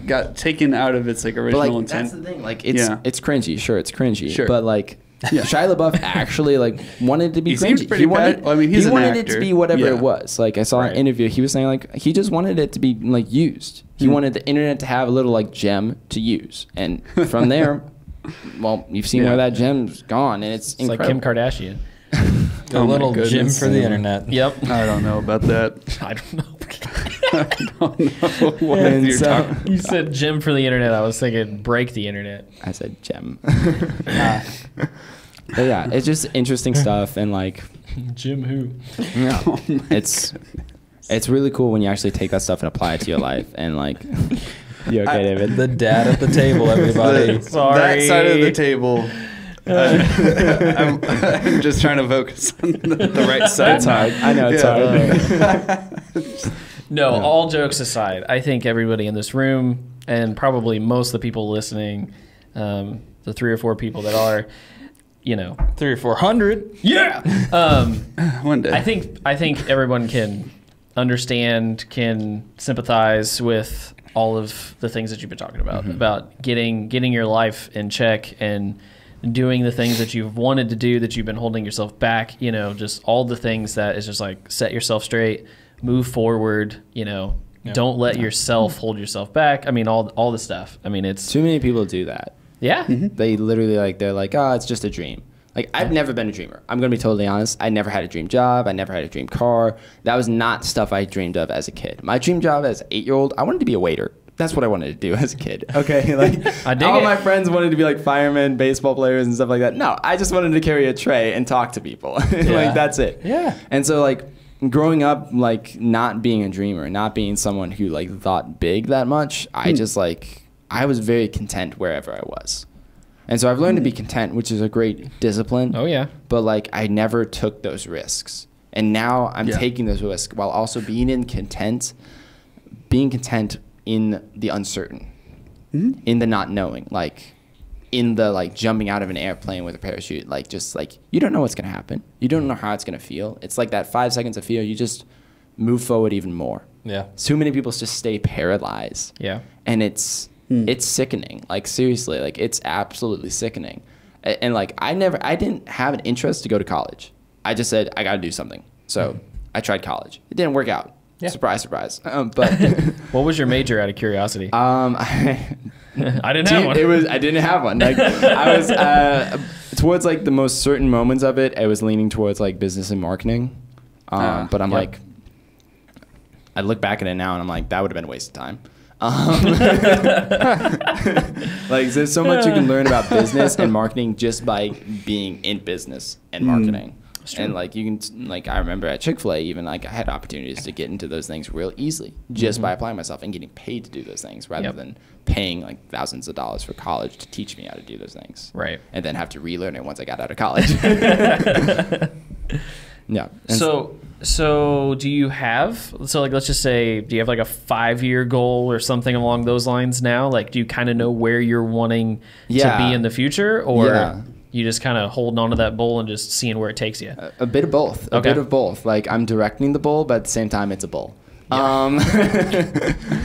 got taken out of its like original intent. That's the thing. Like it's cringy. Sure, it's cringy. But like. Shia LaBeouf actually like wanted it to be cringy. He wanted, he wanted it to be whatever it was. Like I saw an interview, he was saying like he just wanted it to be like used. He wanted the internet to have a little like gem to use, and from there, well, you've seen where that gem's gone, and it's like Kim Kardashian. A little gem for the internet. Yep. I don't know about that. I don't know. I don't know what you're talking about. You said gem for the internet. I was thinking break the internet. I said gem. But yeah, it's just interesting stuff, and like Jim who? Yeah, it's really cool when you actually take that stuff and apply it to your life, and like you okay, David? The dad at the table, everybody. Sorry, that side of the table. I'm just trying to focus on the right side. It's hard. I know it's hard. No, all jokes aside, I think everybody in this room and probably most of the people listening, the 3 or 4 people that are, you know, 300 or 400. Yeah. One day. I think everyone can understand, can sympathize with all of the things that you've been talking about getting your life in check and doing the things that you've wanted to do that you've been holding yourself back, you know, just all the things that is just like set yourself straight, move forward, you know, don't let yourself hold yourself back. I mean, all the stuff. I mean, it's too many people do that. Yeah. They literally like, they're like, oh, it's just a dream. Like, I've never been a dreamer. I'm going to be totally honest. I never had a dream job. I never had a dream car. That was not stuff I dreamed of as a kid. My dream job as an 8-year-old, I wanted to be a waiter. that's what I wanted to do as a kid. Okay, like I dig all it. my friends wanted to be like firemen, baseball players, and stuff like that. No, I just wanted to carry a tray and talk to people. Like that's it. Yeah. And so like growing up, like not being a dreamer, not being someone who like thought big that much, I just like I was very content wherever I was. And so I've learned to be content, which is a great discipline. Oh yeah. But like I never took those risks. And now I'm taking those risks while also being content in the uncertain, in the not knowing, like in the like jumping out of an airplane with a parachute, like just like you don't know what's going to happen. You don't know how it's going to feel. It's like that 5 seconds of fear. You just move forward even more. Yeah. Too many people just stay paralyzed. Yeah. And it's sickening. Like seriously, like it's absolutely sickening. And like I didn't have an interest to go to college. I just said I got to do something. So I tried college. It didn't work out. Yeah. Surprise, surprise. But what was your major out of curiosity? I didn't have one. I didn't have one. Like I was towards like the most certain moments of it. I was leaning towards like business and marketing. But I'm like, I look back at it now and I'm like, that would have been a waste of time. Like there's so much you can learn about business and marketing just by being in business and marketing. And like you can, like I remember at Chick-fil-A, even like I had opportunities to get into those things real easily just by applying myself and getting paid to do those things rather than paying like thousands of dollars for college to teach me how to do those things. Right. And then have to relearn it once I got out of college. Yeah. And so do you have, like let's just say, do you have like a 5-year goal or something along those lines now? Like do you kind of know where you're wanting to be in the future, or you just kind of holding on to that bowl and just seeing where it takes you? A bit of both. A bit of both. Like I'm directing the bowl, but at the same time it's a bowl. And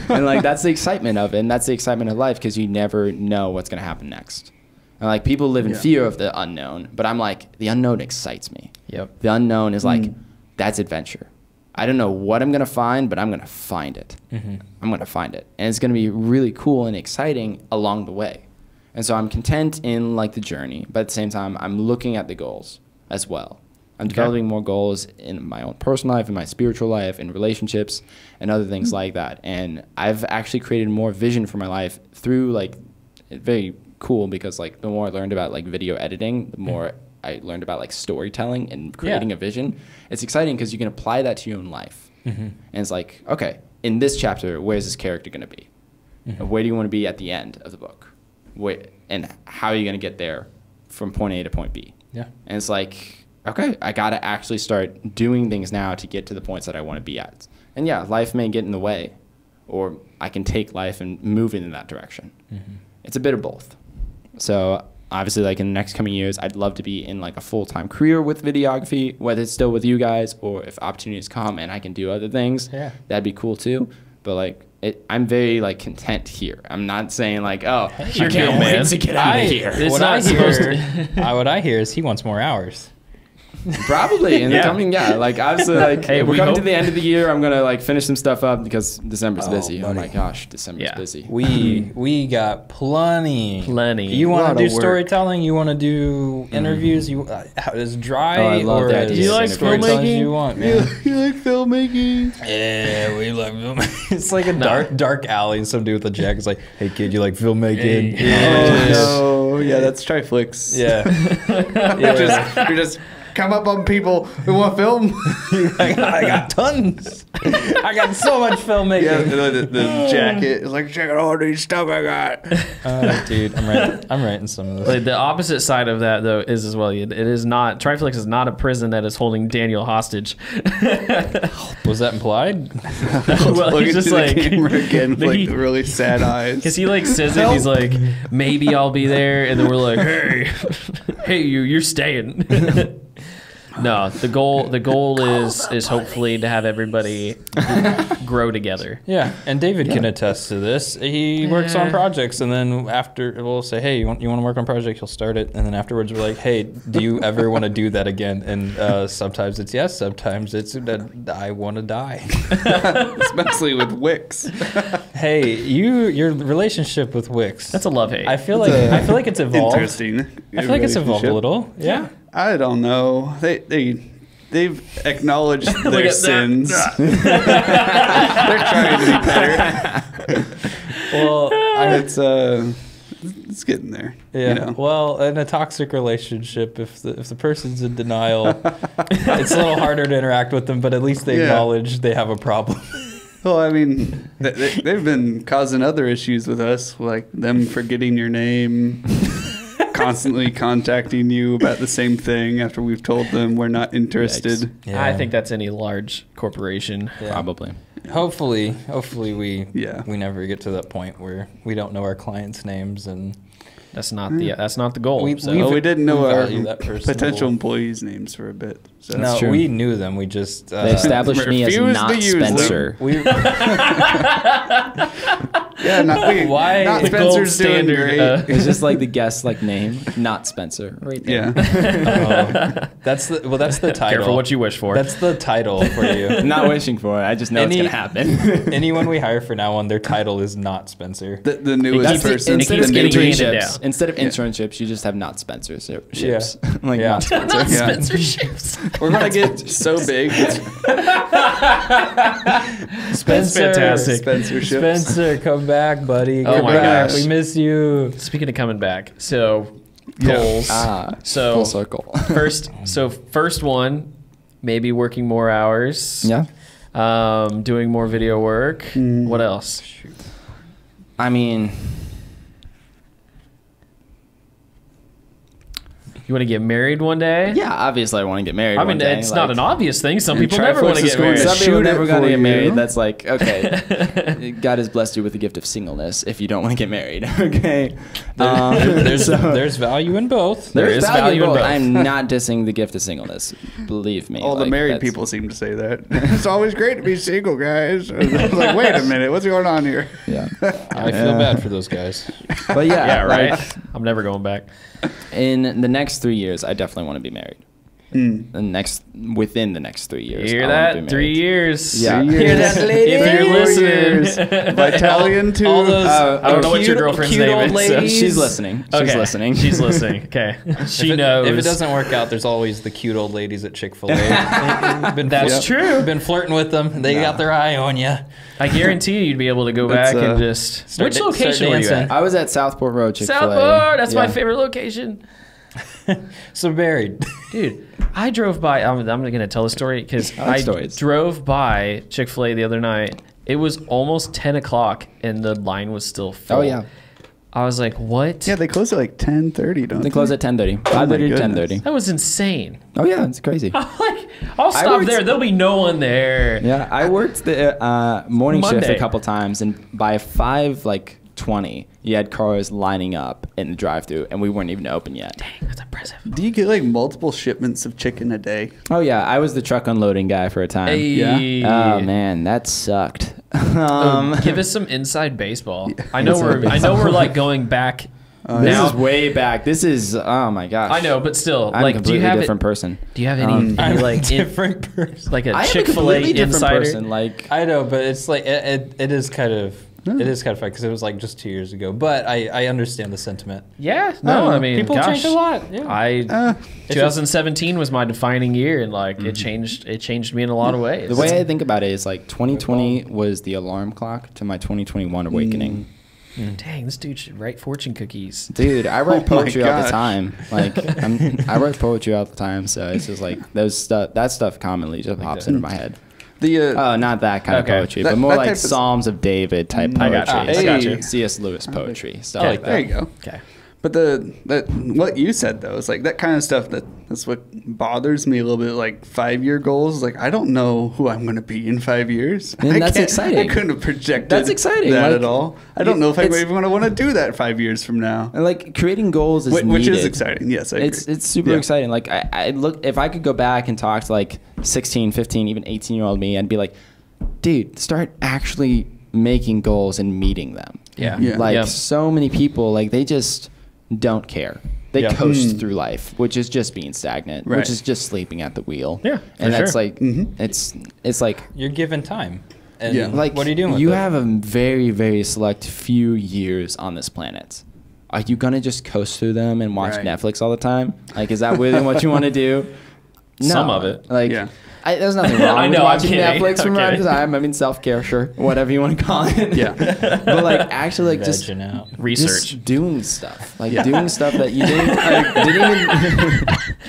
like that's the excitement of it, and that's the excitement of life, because you never know what's going to happen next. And like people live in fear of the unknown, but I'm like, the unknown excites me. Yep. The unknown is like, that's adventure. I don't know what I'm going to find, but I'm going to find it. I'm going to find it. And it's going to be really cool and exciting along the way. And so I'm content in like the journey, but at the same time, I'm looking at the goals as well. I'm developing more goals in my own personal life, in my spiritual life, in relationships, and other things like that. And I've actually created more vision for my life through like, very cool, because like the more I learned about like video editing, the more I learned about like storytelling and creating a vision. It's exciting because you can apply that to your own life. And it's like, okay, in this chapter, where's this character going to be? Where do you want to be at the end of the book? And how are you going to get there from point A to point B? And it's like, okay, I got to actually start doing things now to get to the points that I want to be at. And yeah, life may get in the way, or I can take life and move it in that direction. It's a bit of both. So obviously, like in the next coming years, I'd love to be in like a full-time career with videography, whether it's still with you guys or if opportunities come and I can do other things, that'd be cool too. But like, I'm very like content here. I'm not saying like, oh, I can't wait to get out of here. What I hear is he wants more hours. Probably in the coming, like obviously, like hey, we're coming to the end of the year. I'm gonna like finish some stuff up because December's busy. Buddy. Oh my gosh, December's busy. We got plenty. You want to do storytelling? You want to do interviews? You is dry I love or that. Do you like filmmaking? You want, man. You like filmmaking? Yeah, we like filmmaking. It's like a dark alley, and some dude with a jacket's like, "Hey kid, you like filmmaking?" Oh no, yeah, that's Triflix. You're just come up on people who want film. I got tons. I got so much filmmaking. Yeah, the jacket is like, check out all these stuff I got. Dude, I'm writing some of this. Like, the opposite side of that though is as well. It is not, Triflix is not a prison that is holding Daniel hostage. Was that implied? Well, he's just like the camera again with like the really sad eyes. Because he like says it, he's like, maybe I'll be there, and then we're like, hey, you're staying. No, the goal is hopefully to have everybody grow together. Yeah, and David can attest to this. He works on projects, and then after we'll say, "Hey, you want to work on a project?" He'll start it, and then afterwards we're like, "Hey, do you ever want to do that again?" And sometimes it's yes, sometimes it's I want to die. Especially with Wix. Hey, your relationship with Wix. That's a love-hate. I feel like it's evolved. Interesting. I feel like it's evolved a little. Yeah. I don't know. They've acknowledged their sins. They're trying to be better. Well, it's getting there. yeah. You know? Well, in a toxic relationship, if the person's in denial, it's a little harder to interact with them. But at least they acknowledge they have a problem. Well, I mean, they've been causing other issues with us, like them forgetting your name, constantly contacting you about the same thing after we've told them we're not interested. Yeah. I think that's any large corporation. Yeah. Probably. Hopefully we Yeah. never get to that point where we don't know our clients' names and That's not the goal. We- so. we've- Well, we didn't know our value that person potential more. employees' names for a bit. So. no, true. we knew them. We just They established me as refuse not to use them. Spencer. we Yeah, Why not the gold Spencer's doing standard, great. It's just like the guest like name, not Spencer, right there. Yeah. that's the title. Careful what you wish for. That's the title for you. I'm not wishing for it. I just know it's Any- gonna happen. Anyone we hire for now on, their title is not Spencer. The newest keeps- person. Instead keeps of getting handed internships, down. instead of internships, you just have not Spencer ships. Yeah. Like Yeah. not Spencer. not Yeah. sponsorships. We're gonna get so big. Spencer, fantastic. Sponsorships. Spencer, come back, buddy. Oh Come my back. gosh. We miss you. Speaking of coming back, so goals. So full circle. first one, maybe working more hours. Yeah. Doing more video work. What else? I mean, You want to get married one day? yeah, obviously I want to get married. I mean, one day. it's like, not an obvious thing. Some And people never want to Triflix is get going married. to Some people shoot never it gonna for get married. you. That's like, okay, God has blessed you with the gift of singleness if you don't want to get married. Okay. There's value in both. There is value in both. I'm not dissing the gift of singleness. Believe me. All the like, married that's- people seem to say that. It's always great to be single, guys. I was like, wait a minute, what's going on here? Yeah. I feel bad for those guys. But yeah, Yeah, right. like, I'm never going back. in the next 3 years, I definitely want to be married. Within the next 3 years. Hear I wanna be that? 3 married. years. Yeah. Hear that, lady? If you're 4 listening. years. Vitalian too. all those I don't know what your girlfriend's cute name old is. ladies. She's listening. She's Okay. listening. She's listening. Okay. She knows. If it doesn't work out, there's always the cute old ladies at Chick-fil-A. That's true. Been flirting with them. They got their eye on you. I guarantee you'd be able to go That's, back and just. start Which da- location start were you dancing. at? I was at Southport Road Chick-fil-A. Southport. That's my Yeah. favorite location. So married. Dude, I drove by. I'm going to tell a story because I like I stories. drove by Chick-fil-A the other night. It was almost 10 o'clock and the line was still full. Oh, yeah. I was like, what? Yeah, they close at like 10:30, don't They they? close at 10:30. Oh my 5:30 to goodness. 10:30. That was insane. Oh, yeah. It's crazy. I'm like, I'll stop worked- there. There'll be no one there. Yeah, I worked the morning shift Monday. a couple times, and by 5:20, you had cars lining up in the drive-thru, and we weren't even open yet. Dang, that's impressive. Do you get like multiple shipments of chicken a day? Oh yeah, I was the truck unloading guy for a time. Hey. Oh man, that sucked. Give us some inside baseball. I know we're like going back This now. is way back. This is oh my gosh. I know, but still, I'm a like, do you completely have different person. Do you have any I'm like different person. like a I am a Chick-fil-A completely different insider? person. Like I know, but it's like it is kind of funny because it was like just 2 years ago. But I understand the sentiment. Yeah, no, I mean, people gosh, change a lot. Yeah. 2017 was my defining year, and like it changed me in a lot of ways. the way I think about it is like 2020 was the alarm clock to my 2021 awakening. Dang, this dude should write fortune cookies. Dude, I write Oh my poetry all the gosh. time. Like I write poetry all the time, so it's just like that stuff commonly just pops into my head. The Oh, not that kind Okay. of poetry, That- but more that like type of- Psalms of David type I poetry. got you. Hey. I got you. C.S. Lewis poetry, stuff Okay. like that. there you go. Okay. But what you said though is like that kind of stuff that's what bothers me a little bit. Like 5-year goals. Like I don't know who I'm going to be in 5 years. And I that's can't- exciting. I couldn't have projected. That's exciting, that like, at all. I don't know if I'm it's- even going to want to do that 5 years from now. And like creating goals is Which needed. is exciting. Yes, I agree. It's super Yeah. exciting. Like I look, if I could go back and talk to like 16, 15, even 18-year-old me, I'd be like, dude, start actually making goals and meeting them. Yeah. Yeah. Like Yeah. so many people, like they just don't care. They Yeah. coast through life, which is just being stagnant, Right. which is just sleeping at the wheel. Yeah, and for that's sure. like it's like You're given time. And Yeah. like what are you doing with you it? have a very very select few years on this planet. Are you gonna just coast through them and watch Right. Netflix all the time? Like, is that really what you want to do? No. Some of it. Like, Yeah. There's nothing wrong I with know, I'm watching kidding. Netflix from I'm time to kidding. time. I mean, self-care, sure, whatever you want to call it. Yeah. But like actually, like just Vegging out. Research. doing stuff, like doing stuff that you didn't even.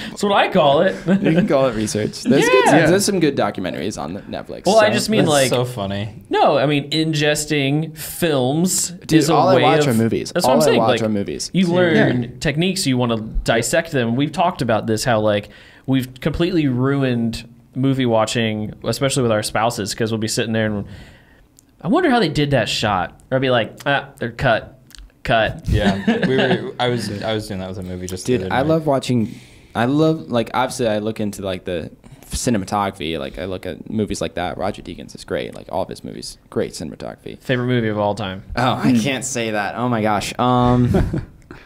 That's what I call it. You can call it research. There's Yeah. there's some good documentaries on Netflix. Well, I just mean That's like so funny. no, I mean ingesting films Dude, is a all I way watch of, are movies. That's All what I'm I saying. watch like, are movies. You learn techniques, you want to dissect them. We've talked about this, how like we've completely ruined movie watching, especially with our spouses, because we'll be sitting there and I wonder how they did that shot. Or I'll be like, they're cut. Yeah, I was doing that with a movie just. the Dude, other I night. love watching. I love like obviously I look into like the cinematography. Like I look at movies like that. Roger Deakins is great. Like all of his movies, great cinematography. Favorite movie of all time. Oh, I can't say that. Oh my gosh.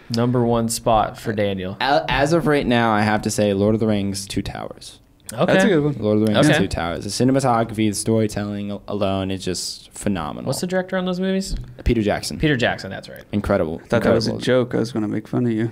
Number one spot for Daniel. As of right now, I have to say Lord of the Rings, Two Towers. Okay. That's a good one. Lord of the Rings, Okay. Two Towers. The cinematography, the storytelling alone is just phenomenal. What's the director on those movies? Peter Jackson. Peter Jackson, that's right. Incredible. Thought that was a Incredible. joke. I was going to make fun of you.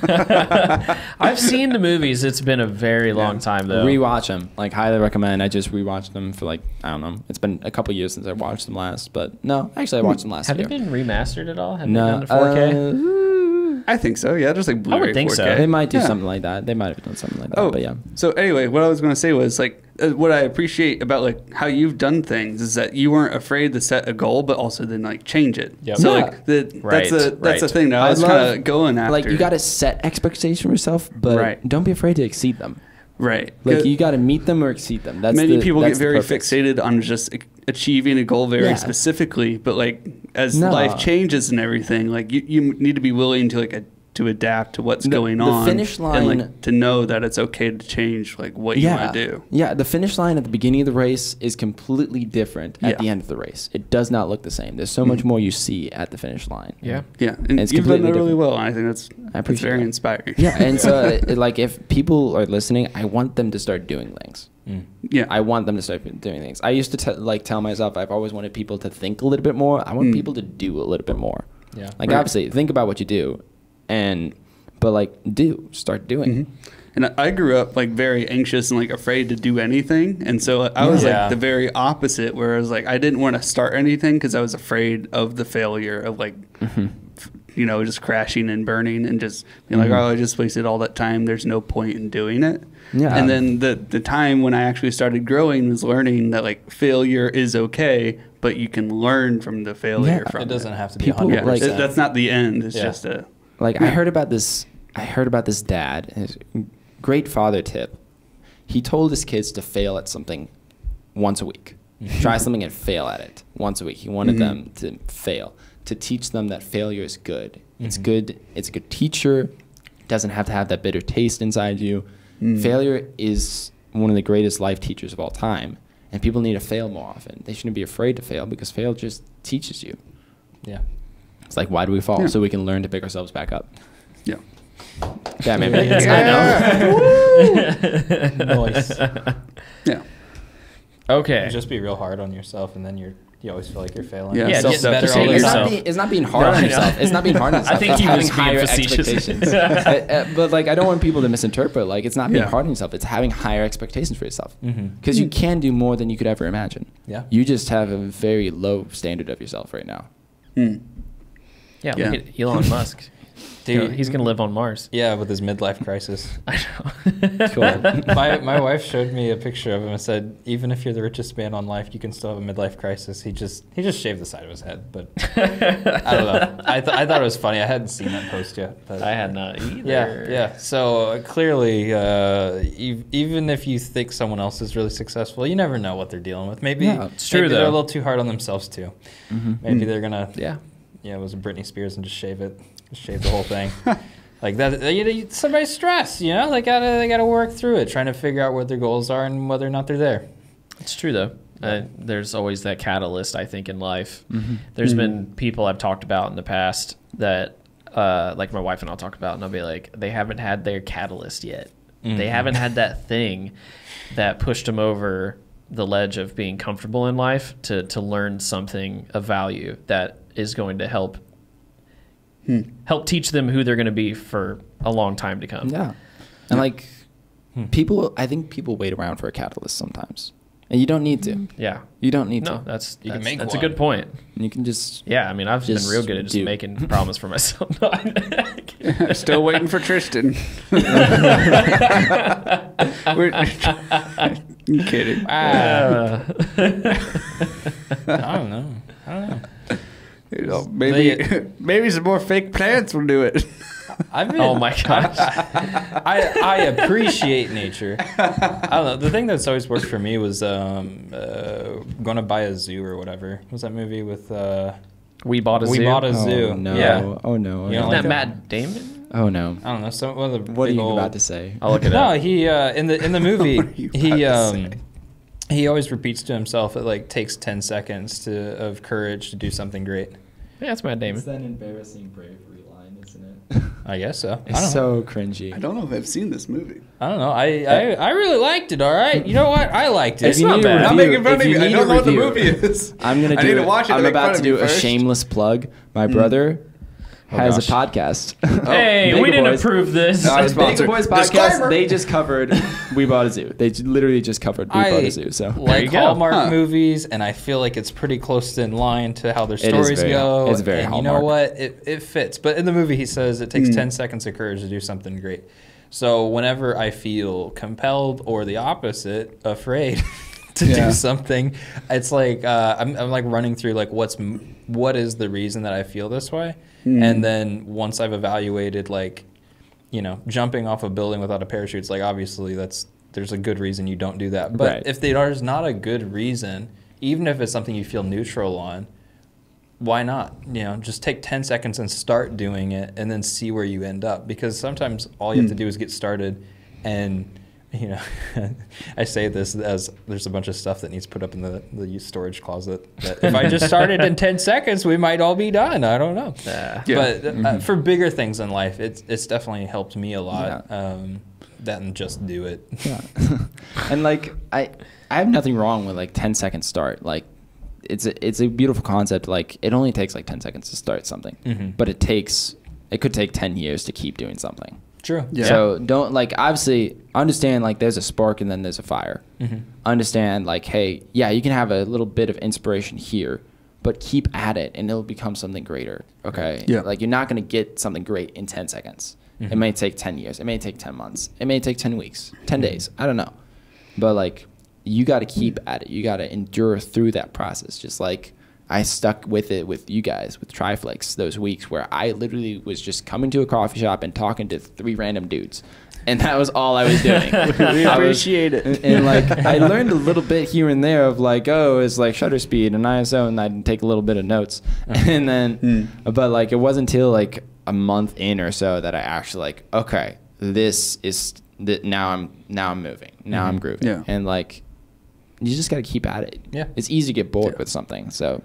I've seen the movies. It's been a very long time, though. Rewatch them. Like, highly recommend. I just rewatched them for like, I don't know. It's been a couple years since I watched them last, but no, actually I watched them last Have year. they been remastered at all? Have No. they done to 4K? I think so. Yeah, just like Blu-ray think 4K. so. They might do Yeah. something like that. They might have done something like that, Oh, but yeah. So anyway, what I was going to say was like what I appreciate about like how you've done things is that you weren't afraid to set a goal, but also then like change it. Yep. So Yeah. like that's Right, the right. thing that I was kind of going after. Like, you got to set expectations for yourself, but Right. don't be afraid to exceed them. right. Like, you got to meet them or exceed them. That's Many people that's get the very purpose. fixated on just achieving a goal very Yeah. specifically, but like as No. life changes and everything, like you need to be willing to like to adapt to what's going the on. finish and line- like to know that it's okay to change like what you want to do. Yeah, the finish line at the beginning of the race is completely different at Yeah. the end of the race. It does not look the same. There's so much more you see at the finish line. Yeah. Yeah, and It's you've done that completely really different. well. And I think that's appreciate very that. inspiring. Yeah, and so like if people are listening, I want them to start doing things. Yeah. I want them to start doing things. I used to tell myself I've always wanted people to think a little bit more. I want people to do a little bit more. Yeah. Like Right. obviously think about what you do, but like start doing. And I grew up like very anxious and like afraid to do anything, and so I was Yeah. like the very opposite, where I was like I didn't want to start anything because I was afraid of the failure of like just crashing and burning and just being like, oh, I just wasted all that time. There's no point in doing it. Yeah. And then the time when I actually started growing was learning that like failure is okay, but you can learn from the failure. Yeah. From It doesn't have to be People, 100%. like- that's not the end. It's Yeah. just a Like I heard about this dad, his great father tip. He told his kids to fail at something once a week. Try something and fail at it once a week. He wanted them to fail, to teach them that failure is good. It's good. It's a good teacher. Doesn't have to have that bitter taste inside you. Failure is one of the greatest life teachers of all time, and people need to fail more often. They shouldn't be afraid to fail because fail just teaches you. Yeah. It's like, why do we fall? Yeah. So we can learn to pick ourselves back up. yeah. Yeah, maybe. I know. Nice. Yeah. Okay. Just be real hard on yourself, and then you always feel like you're failing. Yeah, Yeah, self- get better self- all the It's time. it's not being hard No, on I know. yourself. It's not being hard on yourself. I think It's he having was being higher facetious. expectations. But like, I don't want people to misinterpret. Like, it's not being Yeah. hard on yourself. It's having higher expectations for yourself. Mhm. Because you can do more than you could ever imagine. Yeah. You just have a very low standard of yourself right now. Hmm. Yeah, Yeah. look at Elon Musk. Dude, He's going to live on Mars. Yeah, with his midlife crisis. I know. Cool. my wife showed me a picture of him and said, even if you're the richest man on life, you can still have a midlife crisis. He just shaved the side of his head, but I don't know. I thought it was funny. I hadn't seen that post yet. But I had not either. yeah. So clearly, even if you think someone else is really successful, you never know what they're dealing with. Maybe Yeah, it's true, maybe they're a though. little too hard on themselves too. Maybe they're gonna Yeah. it was Britney Spears and just shave the whole thing. Like that, somebody's stressed, They gotta work through it, trying to figure out what their goals are and whether or not they're there. It's true, though. There's always that catalyst, I think, in life. There's been people I've talked about in the past that, like my wife and I'll talk about, and I'll be like, they haven't had their catalyst yet. They haven't had that thing that pushed them over the ledge of being comfortable in life to learn something of value that is going to help teach them who they're going to be for a long time to come. Yeah. And like, I think people wait around for a catalyst sometimes. And you don't need to. Yeah. You don't need No, to. that's can make a one. good point. You can just... Yeah, I mean, I've Just been real good at just do. making promise for myself. No, Still waiting for Tristan. I'm kidding. I don't know. You know, maybe some more fake plants will do it. Oh my gosh. I appreciate nature. I don't know. The thing that's always worked for me was going to buy a zoo or whatever. What was that movie with? We Bought a Zoo. We Bought a Zoo. Oh, no. Yeah. Oh, no. You don't Isn't like that that? Matt Damon? Oh, no. I don't know. So one of the What are big you old- about to say? I'll look it No, up. he in the movie What are you about to say? he always repeats to himself it like takes 10 seconds of courage to do something great. Yeah, it's Matt Damon. that embarrassing bravery line, isn't it? I guess so. I It's don't know. so cringy. I don't know if I've seen this movie. I don't know. I really liked it. All right. You know what? I liked it. If you not need a bad. review, I'm making fun if of you. I need don't a know what the review, movie is. I'm gonna I do need to it. watch it. I'm to make about fun to of do you a first. shameless plug. My brother has gosh. a podcast. Hey, Big we didn't Boys. approve this. Not a Big sponsor. Boys podcast. Disclaimer. They just covered We Bought a Zoo. They literally just covered We Bought a Zoo. So like you go. Hallmark Huh. movies, and I feel like it's pretty close in line to how their It is stories very- go. it's very and you know Hallmark. what? It fits. But in the movie, he says it takes 10 seconds of courage to do something great. So whenever I feel compelled or the opposite, afraid to Yeah. do something, it's like I'm like running through like what is the reason that I feel this way, and then once I've evaluated like, you know, jumping off a building without a parachute, it's like obviously there's a good reason you don't do that. But Right. if there's not a good reason, even if it's something you feel neutral on, why not? You know, just take 10 seconds and start doing it and then see where you end up. Because sometimes all you have to do is get started. And, you know, I say this as there's a bunch of stuff that needs put up in the storage closet. That if I just started in 10 seconds, we might all be done. I don't know. Yeah. But for bigger things in life, it's definitely helped me a lot. That and just do it. yeah. And like I have nothing wrong with like 10-second start. Like it's a beautiful concept. Like it only takes like 10 seconds to start something, but it could take 10 years to keep doing something. True. Yeah. So don't like obviously understand like there's a spark and then there's a fire. Understand like, hey, yeah, you can have a little bit of inspiration here, but keep at it and it'll become something greater. Okay. Yeah. Like you're not gonna get something great in 10 seconds. It may take 10 years. It may take 10 months. It may take 10 weeks, 10 days. I don't know. But like you got to keep at it. You got to endure through that process. Just like I stuck with it with you guys, with Triflix, those weeks where I literally was just coming to a coffee shop and talking to 3 random dudes. And that was all I was doing. We appreciate it. And like I learned a little bit here and there of like, oh, it's like shutter speed and ISO, and I'd take a little bit of notes. And then, but like it wasn't until like a month in or so that I actually like, okay, this is now I'm moving. Now I'm grooving. Yeah. And like you just got to keep at it. Yeah. It's easy to get bored with something. So,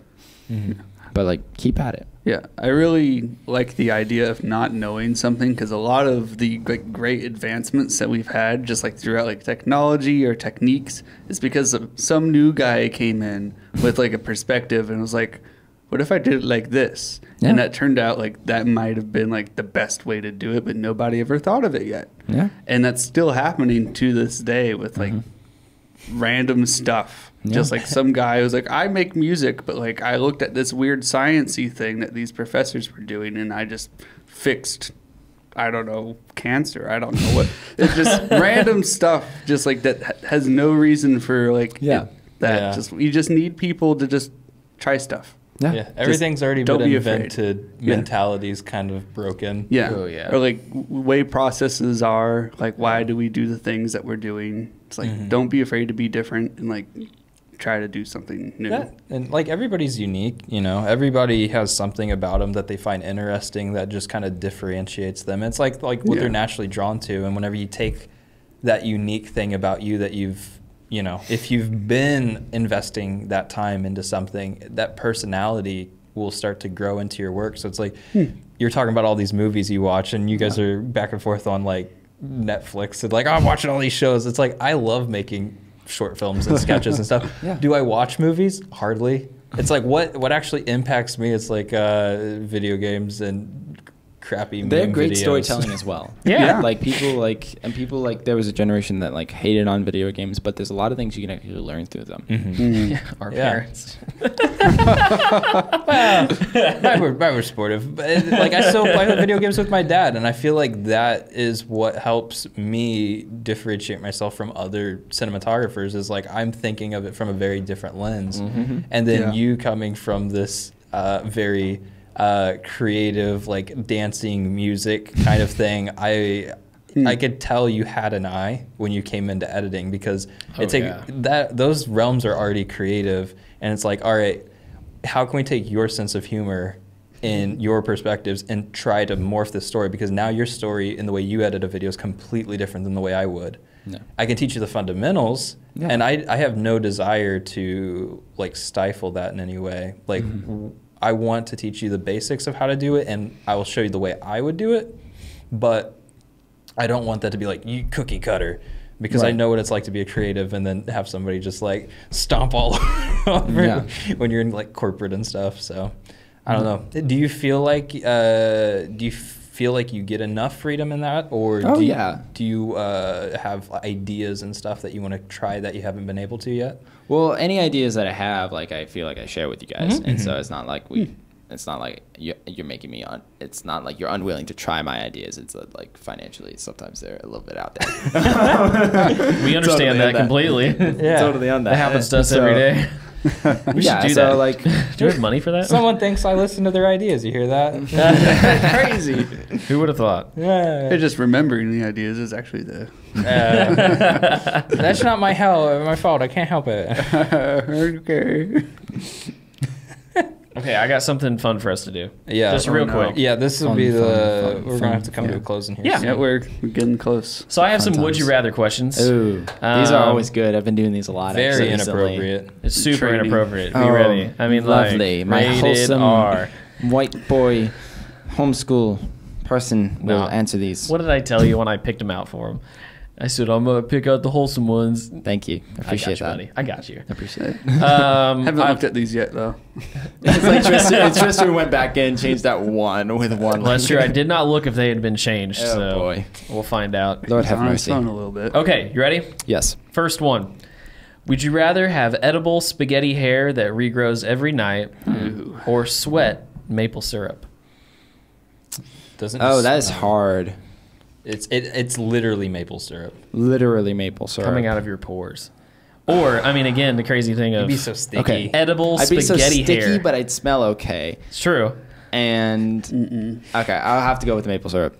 but like keep at it. Yeah, I really like the idea of not knowing something because a lot of the like great advancements that we've had, just like throughout like technology or techniques, is because of some new guy came in with like a perspective and was like, "What if I did it like this?" Yeah. And that turned out like that might have been like the best way to do it, but nobody ever thought of it yet. Yeah. And that's still happening to this day with like random stuff. Yeah. Just like some guy was like, I make music, but like I looked at this weird sciencey thing that these professors were doing, and I just fixed, I don't know, cancer. I don't know what. It's just random stuff, just like that has no reason for like Yeah. Yeah. Just you just need people to just try stuff. Yeah, everything's already don't been be afraid. invented. Yeah. Mentality's kind of broken. Yeah. Oh, yeah. Or like way processes are, like why do we do the things that we're doing? It's like don't be afraid to be different and like try to do something new. Yeah, and like everybody's unique, you know. Everybody has something about them that they find interesting that just kind of differentiates them. It's like what Yeah. they're naturally drawn to, and whenever you take that unique thing about you that you've, you know, if you've been investing that time into something, that personality will start to grow into your work. So it's like you're talking about all these movies you watch, and you guys are back and forth on like Netflix and like, oh, I'm watching all these shows. It's like I love making short films and sketches and stuff. Yeah. Do I watch movies? Hardly. It's like what actually impacts me. It's like video games and crappy They're meme great videos. storytelling as well. Yeah. Like people like there was a generation that like hated on video games, but there's a lot of things you can actually learn through them. Our Yeah. parents. Well, mine were sportive. But like I still play video games with my dad, and I feel like that is what helps me differentiate myself from other cinematographers. Is like I'm thinking of it from a very different lens, and then you coming from this very creative, like dancing music kind of thing. I could tell you had an eye when you came into editing because those realms are already creative, and it's like, all right, how can we take your sense of humor in your perspectives and try to morph the story? Because now your story and the way you edit a video is completely different than the way I would. No. I can teach you the fundamentals, and I have no desire to like stifle that in any way. Like I want to teach you the basics of how to do it, and I will show you the way I would do it, but I don't want that to be like you cookie cutter, because I know what it's like to be a creative and then have somebody just like stomp all over when you're in like corporate and stuff. So I don't know. Do you feel like you get enough freedom in that, or do you have ideas and stuff that you want to try that you haven't been able to yet? Well, any ideas that I have, like I feel like I share with you guys, and so it's not like it's not like you're making me on. It's not like you're unwilling to try my ideas. It's like financially, sometimes they're a little bit out there. We understand totally that completely. Totally on that. That happens to us every day. We should do that. Like, do we have money for that? Someone thinks I listen to their ideas. You hear that? Crazy. Who would have thought? Yeah. Just remembering the ideas is actually the. That's not my fault. I can't help it. Okay. Okay, I got something fun for us to do. Yeah, just real quick. Yeah, this will be the. We're gonna have to come to a close in here. Yeah, soon. We're getting close. So I have some would you rather questions. Ooh, these are always good. I've been doing these a lot. Very recently. inappropriate. It's super Training. inappropriate. Be ready. I mean, lovely. Like, My rated wholesome R. white boy homeschool person will answer these. What did I tell you when I picked them out for him? I said, I'm going to pick out the wholesome ones. Thank you. I appreciate that. Buddy. I got you. I appreciate it. Haven't looked at these yet, though. It's like Tristan went back in, changed that one with one. Well, that's true. I did not look if they had been changed. Oh, so boy. We'll find out. Lord have mercy. On a little bit. Okay, you ready? Yes. First one. Would you rather have edible spaghetti hair that regrows every night or sweat maple syrup? That is hard. It's literally maple syrup. Literally maple syrup. Coming out of your pores. Or, I mean, again, the crazy thing of... It'd be so sticky. Okay. Edible I'd be spaghetti so sticky, hair. but I'd smell okay. It's true. And okay, I'll have to go with the maple syrup.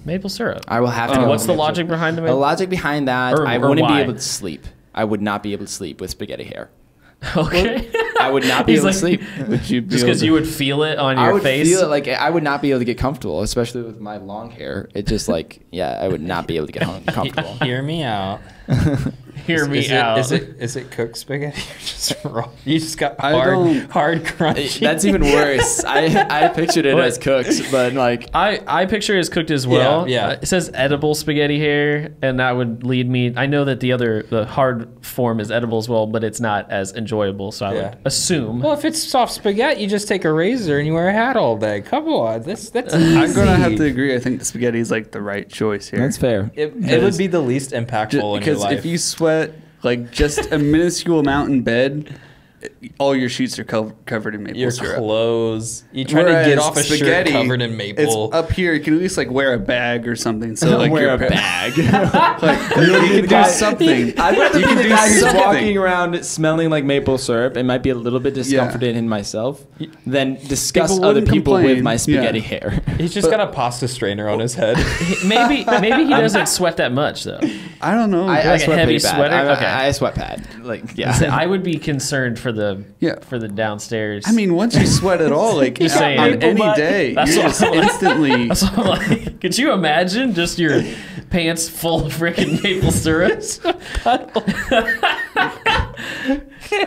Maple syrup. I will have to go What's with the maple logic syrup. behind the The maple? logic behind that, Or I wouldn't why? be able to sleep. I would not be able to sleep with spaghetti hair. Okay. I would not be able to sleep. Would you Just because you would feel it on I your would face? feel it like I would not be able to get comfortable, especially with my long hair. It just like, I would not be able to get comfortable. Hear me out. Hear me out. Is it cooked spaghetti or just raw? You just got don't- hard crunchy. That's even worse. I pictured it as cooked, but like I picture it as cooked as well. Yeah. It says edible spaghetti hair, and that would lead me. I know that the hard form is edible as well, but it's not as enjoyable. So I would assume. Well, if it's soft spaghetti, you just take a razor and you wear a hat all day. Come on, that's I'm gonna have to agree. I think the spaghetti is like the right choice here. that's fair. It would be the least impactful in your Because life. if you sweat like just a minuscule amount in bed, all your sheets are covered in maple your syrup. Clothes, you try to Whereas get off a spaghetti, shirt covered in maple. It's up here. You can at least like wear a bag or something. So like wear your a bag. like you can do something. I'd rather You be can the do guy who's something. walking around smelling like maple syrup and might be a little bit discomforted in myself than discuss People other wouldn't people with complain. my spaghetti Yeah. hair. He's just got a pasta strainer on his head. Maybe he doesn't sweat that much though. I don't know. I Like a sweat heavy pretty bad. sweater? Okay. I sweat bad. Like So I would be concerned for the Yeah. downstairs. I mean, once you sweat at all, like Just saying. on any day, That's you what just I'm like. instantly. That's what I'm like. Could you imagine just your pants full of freaking maple syrup?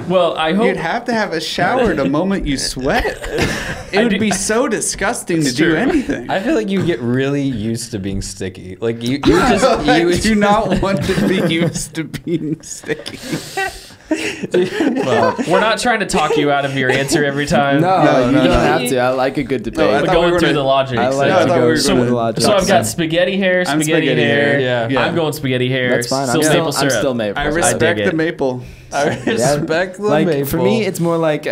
Well, I hope You'd have to have a shower the moment you sweat. It would be so disgusting to do anything. I feel like you get really used to being sticky. Like you I just do not want to be used to being sticky. Well, we're not trying to talk you out of your answer every time. No, you don't have to. I like a good debate. No, I But thought we going were through gonna- the logic. I like No, I to thought we go were through gonna- the logic. So I've got spaghetti hair, I'm spaghetti spaghetti hair. hair. Yeah. I'm going spaghetti hair. That's fine. Still maple syrup. I'm still maple. I syrup. respect dig the it. maple. I respect the like maple. for me, it's more like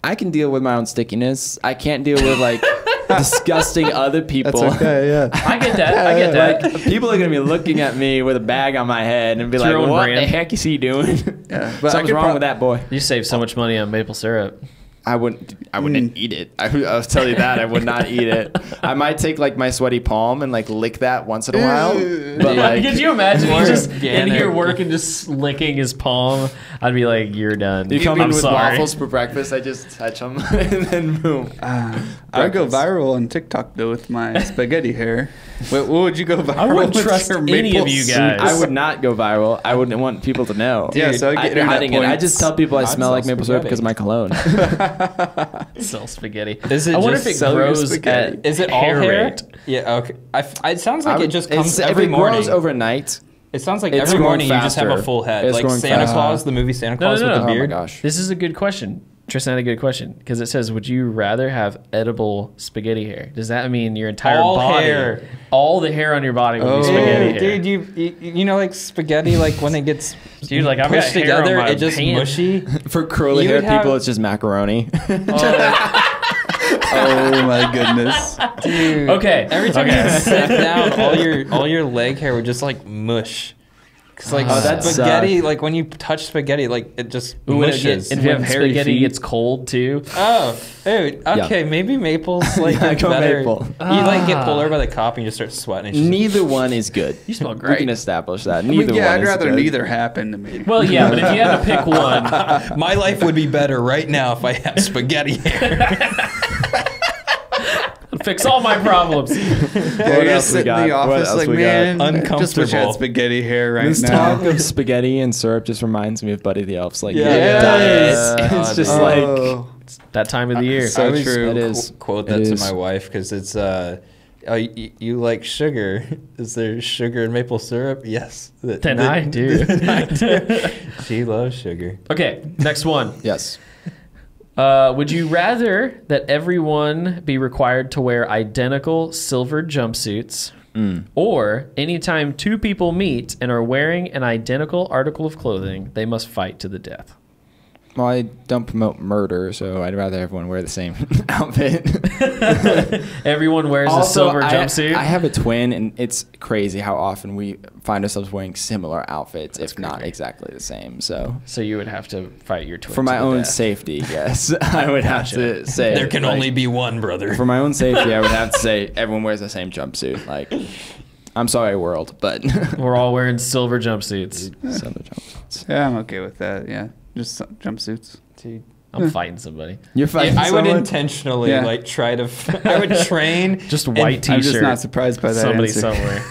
I can deal with my own stickiness. I can't deal with like disgusting other people. That's okay, yeah. I get that. I get that. Like people are gonna be looking at me with a bag on my head and be It's like, your own "What brand. the heck is he doing? Yeah, but I Something's could wrong with that boy." You save so much money on maple syrup. I wouldn't eat it. I'll tell you that. I would not eat it. I might take like my sweaty palm and like lick that once in a while. But like, Could you imagine More he's just in organic. here working, just licking his palm? I'd be like, "You're done." you come in I'm with sorry. waffles for breakfast. I just touch them and then boom. I would go Breakfast. viral on TikTok though with my spaghetti hair. What would you go viral? I wouldn't with trust your any maple of you syrup? guys. I would not go viral. I wouldn't want people to know. Yeah, so I get I'd be internet hiding it. I points. just tell people I I'd smell sell like maple syrup spaghetti. because of my cologne. Sell spaghetti. Is it I wonder just if it sell your grows spaghetti? at Is it all hair? rate. Yeah. Okay. It sounds like it just comes if every it morning. grows overnight. It sounds like It's every growing morning you just have a faster. full head, It's like growing Santa faster. Claus, the movie Santa No, Claus no, with no. the Oh my beard. gosh. This is a good question. Tristan had a good question because it says, "Would you rather have edible spaghetti hair?" Does that mean your entire All body, hair. all the hair on your body would be Oh. spaghetti hair? Dude, you know, like spaghetti, like when it gets Dude, like I've got pushed hair on together, my it just pants. mushy. For curly You hair would have- people, it's just macaroni. Oh my goodness. Dude, Okay. every time Okay. you sit down, all your leg hair would just like mush. Cause like Oh, that spaghetti, like when you touch spaghetti, like it just Ooh, when it mushes. gets, if you have When hairy spaghetti, feet. gets cold too. Oh, dude. Okay, maybe maple's like Yeah, go better. maple. You like get pulled over by the cop and you just start sweating. And Neither one is good. You smell We great. can establish that. I mean, Neither yeah, one I'd is rather good. neither happen to me. Well, yeah, but if you had to pick one, my life would be better right now if I had spaghetti hair. fix all my problems. Yeah, What you're else just we sitting in got? the What office else like, we got? man, I just wish I Uncomfortable. had spaghetti hair right This now. talk of spaghetti and syrup just reminds me of Buddy the Elf's like Yes. diet. It's just like Oh. That time of the year. So I always true. It is. Quote It that to is. my wife because it's oh, you like sugar? Is there sugar in maple syrup? Yes. Then I do. I do. She loves sugar. Okay, next one. yes. Would you rather that everyone be required to wear identical silver jumpsuits, or anytime two people meet and are wearing an identical article of clothing, they must fight to the death? Well, I don't promote murder, so I'd rather everyone wear the same outfit. Everyone wears a Also, silver jumpsuit. I have a twin, and it's crazy how often we find ourselves wearing similar outfits, if not exactly the same. So, so you would have to fight your twin for my to the own death. safety, yes, I would have to say There can like, only be one, brother. For my own safety, I would have to say everyone wears the same jumpsuit. Like, I'm sorry, world, but We're all wearing silver jumpsuits. silver jumpsuits. Yeah, I'm okay with that. Yeah, just some jumpsuits. Dude. I'm fighting somebody. You're fighting I would someone? intentionally Yeah. like try to. I would train. Just white I'm t-shirt. just not surprised by that Somebody answer. somewhere.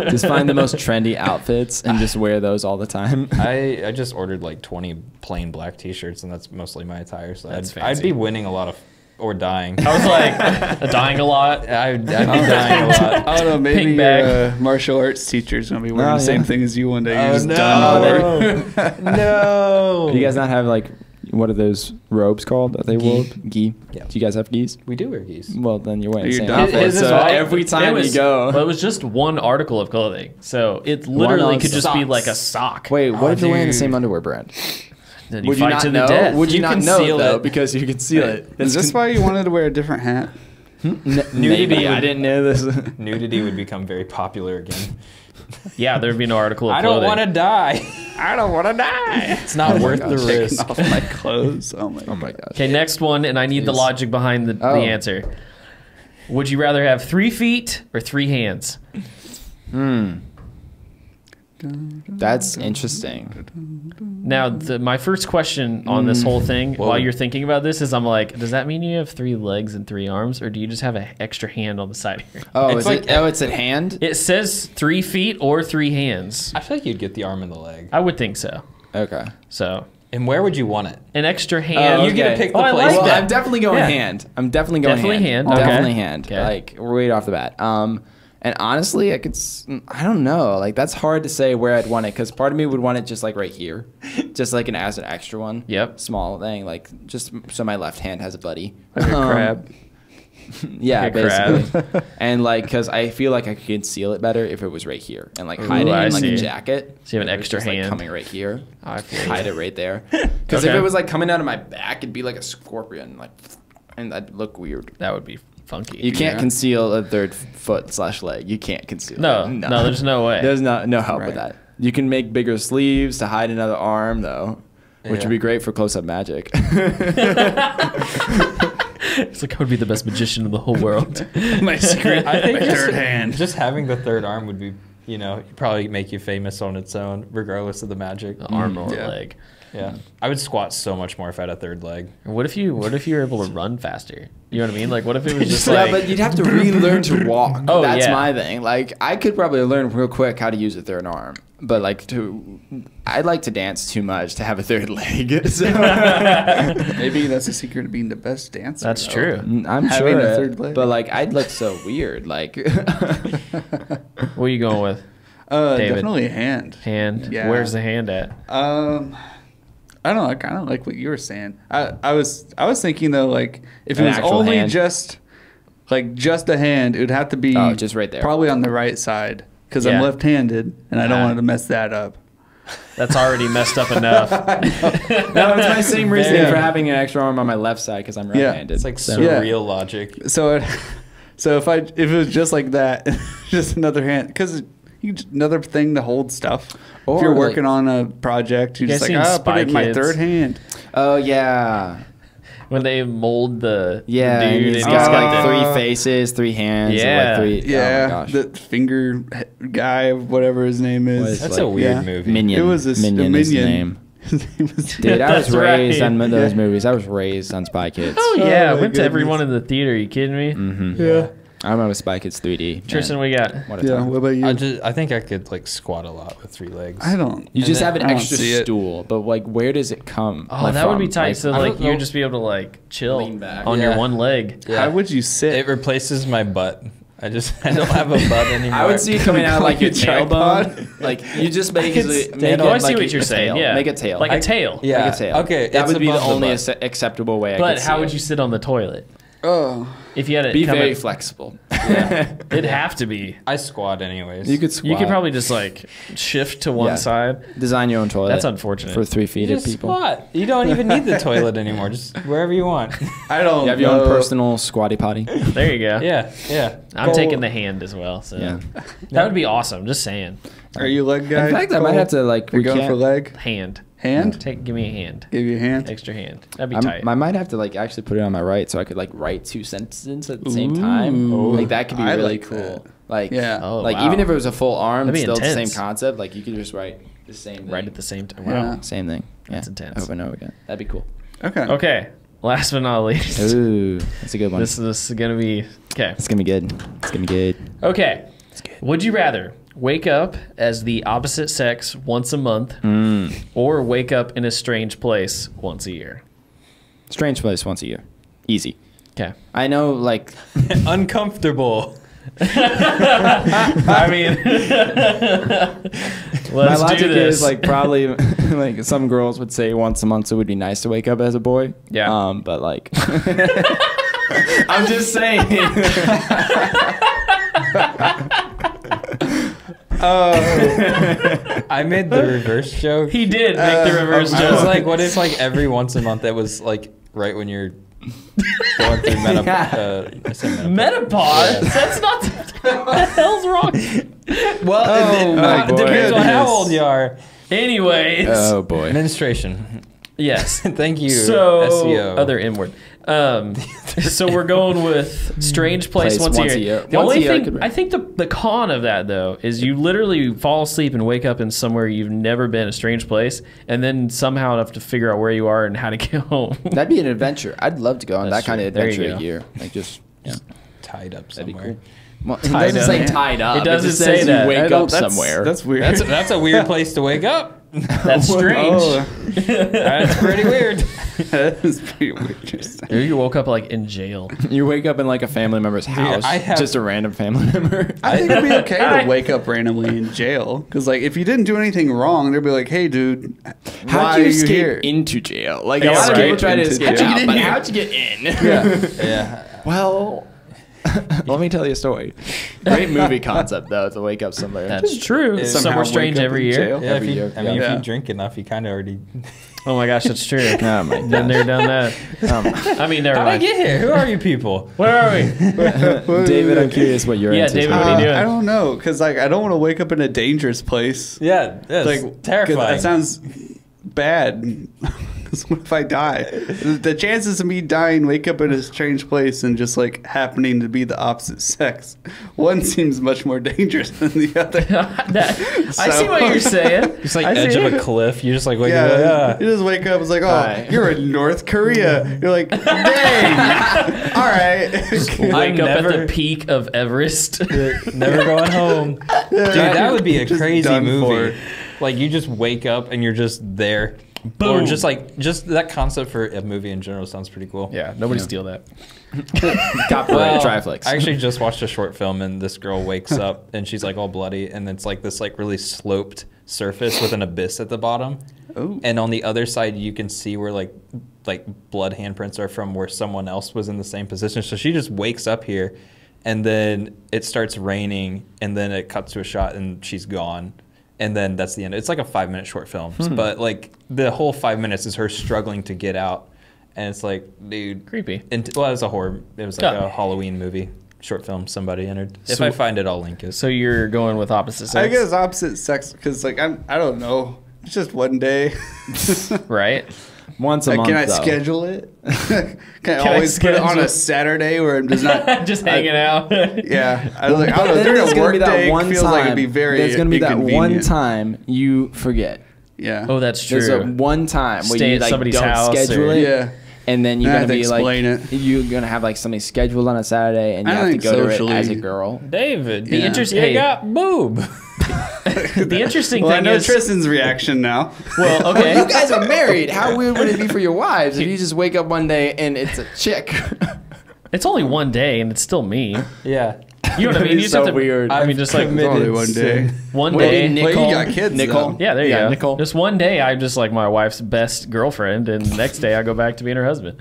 Just find the most trendy outfits and just wear those all the time. I just ordered like 20 plain black T-shirts, and that's mostly my attire. So That's I'd fancy. be winning a lot of or dying. I was like dying a lot. I'd be dying a lot. I don't know. Maybe Pink your bag. martial arts teacher's gonna be wearing the same yeah. thing as you one day. You're Oh, just no. done for. No. Do you guys not have like what are those robes called that they wore? Gi. Yeah. Do you guys have gis? We do wear geese. Well, then you're wearing the You're same done. outfit. His is So white. every time It was- you go. Well, it was just one article of clothing, so it literally on could just be socks. like a sock. Wait, what Oh, if you're wearing the dude. same underwear brand? Then you Would you fight not to the know? death. Would you You not can know seal though? it. Because you can seal it. Is this why you wanted to wear a different hat? Maybe I didn't know this. Nudity would become very popular again. Yeah, there'd be no article of I don't clothing. want to die. I don't want to die. It's not worth the gosh. risk. Taking off my clothes. Oh my. Oh my gosh. Okay, next one, and I need the Jeez. logic behind the Oh. answer. Would you rather have 3 feet or 3 hands? That's interesting. Now, my first question on this whole thing, Whoa. while you're thinking about this, is I'm like, does that mean you have 3 legs and 3 arms, or do you just have an extra hand on the side here? Oh, It's is like- it? Oh, it's at hand. It says 3 feet or 3 hands. I feel like you'd get the arm and the leg. I would think so. Okay. So, And where would you want it? an extra hand. Oh, You get to okay. pick the Oh, I place. like Well, that. I'm definitely going Yeah. hand. I'm definitely going Definitely hand, hand. okay. Definitely hand. Okay. Like right off the bat. And honestly, I don't know. Like, that's hard to say where I'd want it, because part of me would want it just like right here, just like as an extra one. Yep. Small thing, like just so my left hand has a buddy. Like a crab. Yeah, Like a basically. crab. And like, because I feel like I could conceal it better if it was right here and like hide Ooh, it I in like see. a jacket. So you have an If it was extra just, like, hand. coming right here. I feel Hide you. it right there. Because if Okay. it was like coming out of my back, it'd be like a scorpion, like, and that'd look weird. That would be funky. You can't conceal a third foot/leg. You can't conceal. No, it. no, there's no way. There's no help with Right. that. You can make bigger sleeves to hide another arm though, which Yeah. would be great for close-up magic. It's like I would be the best magician in the whole world. My secret, I think my just, third hand. just having the third arm would be, probably make you famous on its own, regardless of the magic. The arm or Yeah. leg. Yeah, I would squat so much more if I had a third leg. Or what if you were able to run faster? You know what I mean? Like what if it was just Yeah, like but you'd have to relearn to walk. Oh, That's yeah. my thing. Like, I could probably learn real quick how to use a third arm, but like I like to dance too much to have a third leg. So. Maybe that's the secret of being the best dancer. That's though. true. I'm Having sure, a third leg. but like I'd look so weird. Like, What are you going with? David. Definitely hand. Hand. Yeah. Where's the hand at? I don't know. I kind of like what you were saying. I was thinking though, like if An it was actual only hand? just a hand, it would have to be just right there. probably on the right side because Yeah. I'm left-handed and I don't Ah. want to mess that up. That's already messed up enough. no, it's my same reasoning Yeah. for having an extra arm on my left side because I'm right-handed. It's like So- surreal logic. So if it was just like that, just another hand, because another thing to hold stuff. Or, if you're like- working on a project, you're You just guys like, seen oh, put Spy it in my Kids? third hand. Oh yeah, When they mold the yeah. the and dude he's and got he's like got the, three faces, three hands. and, Yeah. like three. Yeah, Oh my gosh. the finger guy, whatever his name What is. is That's like- a weird yeah. movie. Minion. It was a Minion is the minion. name. His name was Dude, I was That's raised right. on those Yeah. movies. I was raised on Spy Kids. Oh yeah, Oh, I my went to every goodness. one in the theater. Are you kidding me? Mm-hmm. Yeah. I remember Spy Kids 3D. man. Tristan, we got. What a Yeah. time. What about you? I think I could like squat a lot with 3 legs. I don't. You just then- have an I don't extra see it. stool, but like, where does it come? Oh, like, that would be from? tight. So I like don't you'd know. just be able to like chill Lean back. on your Yeah. one leg. Yeah. How would you sit? It replaces my butt. I don't have a butt anymore. I would see it coming out like your Tripod. tailbone. Like you just basically stand make it on- Oh, I see like what you're a saying. tail. Yeah, Make a tail. like a tail. Yeah. Like a tail. Okay, that it's would be the above the only butt. acceptable way. I But could how see would it. you sit on the toilet Oh, if you had it? Be come very in- flexible. It'd have to be. I squat anyways. You could squat. You could probably just like shift to one Yeah. side. design your own toilet. That's unfortunate. for 3 feet of just people. squat. You don't even need the toilet anymore. Just wherever you want. I don't. You have your know. own personal squatty potty. There you go. Yeah, yeah. I'm Cole- taking the hand as well. So Yeah. that would be awesome. Just saying. Are you a leg guy? In fact, I might Cole? have to like. You're We going can't. for leg. Hand. Hand. Give me a hand. Give you a hand. Extra hand. That'd be tight. I might have to like actually put it on my right so I could like write 2 sentences at the same time. Ooh. Like that could be I really like cool. that. Like Yeah. Oh, like wow. even if it was a full arm, That'd it's be still the intense. same concept. Like you could just write the same thing. right at the same time. Yeah. Wow. Same thing. That's Yeah. intense. Over and over again. That'd be cool. Okay. Okay. Last but not least. Ooh, that's a good one. This is gonna be okay. It's gonna be good. It's gonna be good. Okay. It's good. Would you rather wake up as the opposite sex once a month Mm. or wake up in a strange place once a year? Strange place once a year. Easy. Okay. I know, like, Uncomfortable. I mean, my let's logic do this. is like probably like some girls would say once a month it would be nice to wake up as a boy. Yeah. But like, I'm just saying. I made the reverse joke. He did make the reverse I was joke. like, what if like every once a month that was like right when you're going through menopause? I said menopause. Menopause? That's not. What the hell's wrong? Well, Oh, my it depends on how goodness. old you are. Anyways. Oh boy. Menstruation. Yes. Thank you. So SEO. other M word. So we're going with strange place once a year. The Once a only year I thing could- I think the con of that though is you literally fall asleep and wake up in somewhere you've never been, a strange place, and then somehow have to figure out where you are and how to get home. That'd be an adventure. I'd love to go on That's that kind true. of There you adventure go. a year. Like just yeah. tied up That'd be somewhere. cool. Well, it Tied doesn't up. say tied up. It doesn't just say says that. you I wake don't- up that's- somewhere. That's weird. That's a weird place to wake up. That's strange. Oh. That's pretty weird. That is pretty weird. Maybe you woke up like in jail. You wake up in like a family member's house, just a random family member. I think it'd be okay to wake up randomly in jail, because like if you didn't do anything wrong, they'd be like, "Hey, dude, how'd you escape into jail?" Like a lot of people try to escape out, but how'd you get in? Yeah. Well, let me tell you a story. Great movie concept though, to wake up somewhere. That's true. Somewhere strange every year. Yeah, Every year. if you drink enough, you kind of already. Oh my gosh, that's true. Oh my Been there, done that. I mean, never How'd I mind. get here? Who are you people? Where are we? David, I'm curious what you're into. David, what are you doing? I don't know, because like I don't want to wake up in a dangerous place. Yeah, that's Like terrifying. That sounds bad. 'Cause what if I die? The chances of me dying, wake up in a strange place, and just like happening to be the opposite sex, one seems much more dangerous than the other. I see what you're saying. It's like edge of a cliff. You just like wake up. Yeah, you just wake up. It's like, oh, Hi. you're in North Korea. You're like, dang. All right. Wake up at never- the peak of Everest. Never going home. Dude, that would be a Just crazy done movie. for. Like you just wake up and you're just there. Boom. Or just that concept for a movie in general sounds pretty cool. Yeah, nobody steal that. Copyright Triflix. I actually just watched a short film and this girl wakes up and she's like all bloody and it's like this like really sloped surface with an abyss at the bottom. Ooh. And on the other side you can see where like blood handprints are from where someone else was in the same position. So she just wakes up here and then it starts raining and then it cuts to a shot and she's gone. And then that's the end. It's like a 5-minute short film. But like the whole 5 minutes is her struggling to get out. And it's like, dude. Creepy. Well, it was a horror. It was like a Halloween movie. Short film somebody entered. If So- I find it, I'll link it. So you're going with opposite sex, I guess opposite sex, because like I don't know. It's just one day. right? Once a month, Can I though. schedule it? Can I I always put it on schedule- a Saturday where I'm just not Just hanging out. Yeah, I was like, I don't know. Then During there's a gonna work be that day, one it feels like it'd be very. There's gonna be that one inconvenient. time you forget. Yeah. Oh, that's true. There's a one time where Stay you at like somebody's don't house schedule or- it. Yeah. And then you're I gonna have to be like, explain it. you're gonna have like something scheduled on a Saturday, and you I have to think go to it socially- as a girl. David, Yeah. interesting- You hey. got boob. The interesting Well, I thing know is, Tristan's reaction now. well, You okay. guys are married. How weird would it be for your wives if you just wake up one day and it's a chick? It's only one day, and it's still me. Yeah. You know what I mean? You just so have to, weird. I mean, just like It's only one day. one Wait, day. Nicole, Well, you got kids, Nicole. though. Yeah, there you go. Nicole. Just one day, I'm just like my wife's best girlfriend, and the next day I go back to being her husband.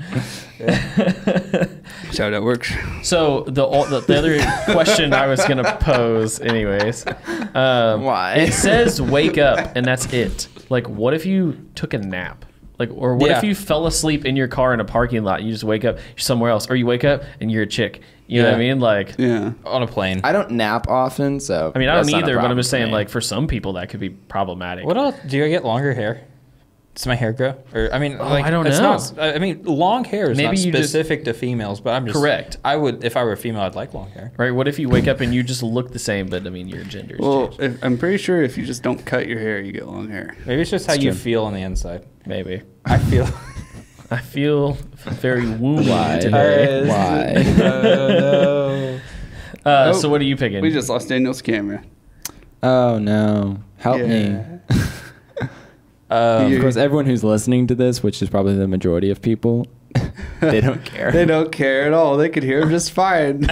That's how that works. So the other question I was gonna pose, anyways. Why? It says wake up, and that's it. Like, what if you took a nap? Like, or what if Yeah. you fell asleep in your car in a parking lot? You just wake up, you're somewhere else, or you wake up and you're a chick. You know what I Yeah. mean? Like, Yeah. On a plane. I don't nap often, so I mean, I don't that's not a either, but I'm problem just for saying, me. like, for some people that could be problematic. What else? Do I get longer hair? Does my hair grow? Or I mean, like, I don't it's know. Not, I mean, long hair is Maybe not you just- specific to females, but I'm just Correct. I would, if I were a female, I'd like long hair. Right? What if you wake up and you just look the same, but I mean, your gender's Well, changed? I'm pretty sure if you just don't cut your hair, you get long hair. Maybe it's just how It's you true. feel on the inside. Maybe. I feel. I feel very woomy Why? today. Why? no. So what are you picking? We just lost Daniel's camera. Oh no! Help me. You- Of course, everyone who's listening to this, which is probably the majority of people, they don't care. They don't care at all. They could hear him just fine.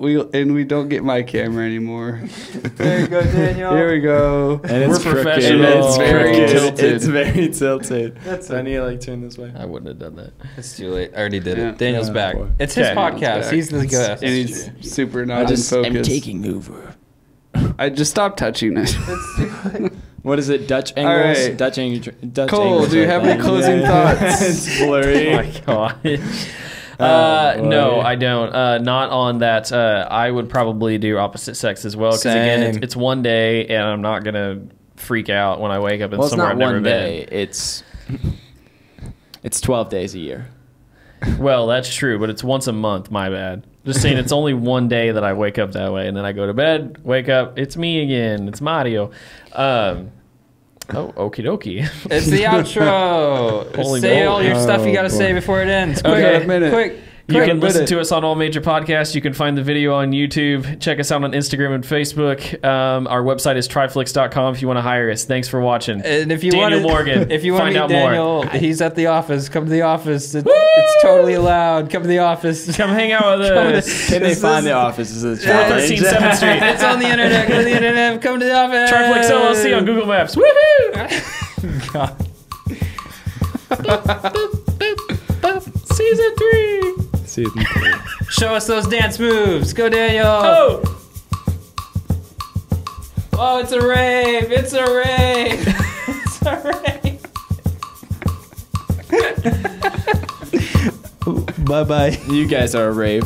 we don't get my camera anymore. There you go, Daniel. Here we go. And it's We're crooked. professionals. It's very Crooked. tilted. It's very tilted. That's So I need to like turn this way. I wouldn't have done that. It's too late. I already did Yeah. it. Daniel's Yeah, back. boy. It's his Okay. podcast. Daniel's He's the guest. And he's super not I'm focused. taking over. I just stopped touching it. What is it? Dutch All angles? right. Dutch angles. Dutch Cole, angles do you right have any there. closing thoughts? It's blurry. Oh my gosh. Oh, No, boy. I don't. Not on that. I would probably do opposite sex as well. Because again, Same. it's one day, and I'm not gonna freak out when I wake up in Well, it's somewhere not I've never one been. day. It's 12 days a year. Well, that's true, but it's once a month. My bad. Just saying, it's only one day that I wake up that way, and then I go to bed, wake up, it's me again. It's Mario. Oh, okie dokie. It's the outro. Holy Say moly. all your stuff you got to Oh, say boy. before it ends. Okay. Quick, A minute. quick. You can listen to us on all major podcasts. You can find the video on YouTube. Check us out on Instagram and Facebook. Our website is triflix.com if you want to hire us. Thanks for watching. And if you Daniel want Morgan, if you want to find meet out Daniel, more. he's at the office. Come to the office. It's totally allowed. Come to the office. Come hang out with us. Can they find the office? Is it 413 7th Street. It's on the internet. Go to the internet. Come to the office. Triflix LLC on Google Maps. Woohoo! God. Season 3. Season 3. Show us those dance moves. Go, Daniel. Oh! Oh, it's a rave. It's a rave. It's a rave. Bye-bye. You guys are a rave.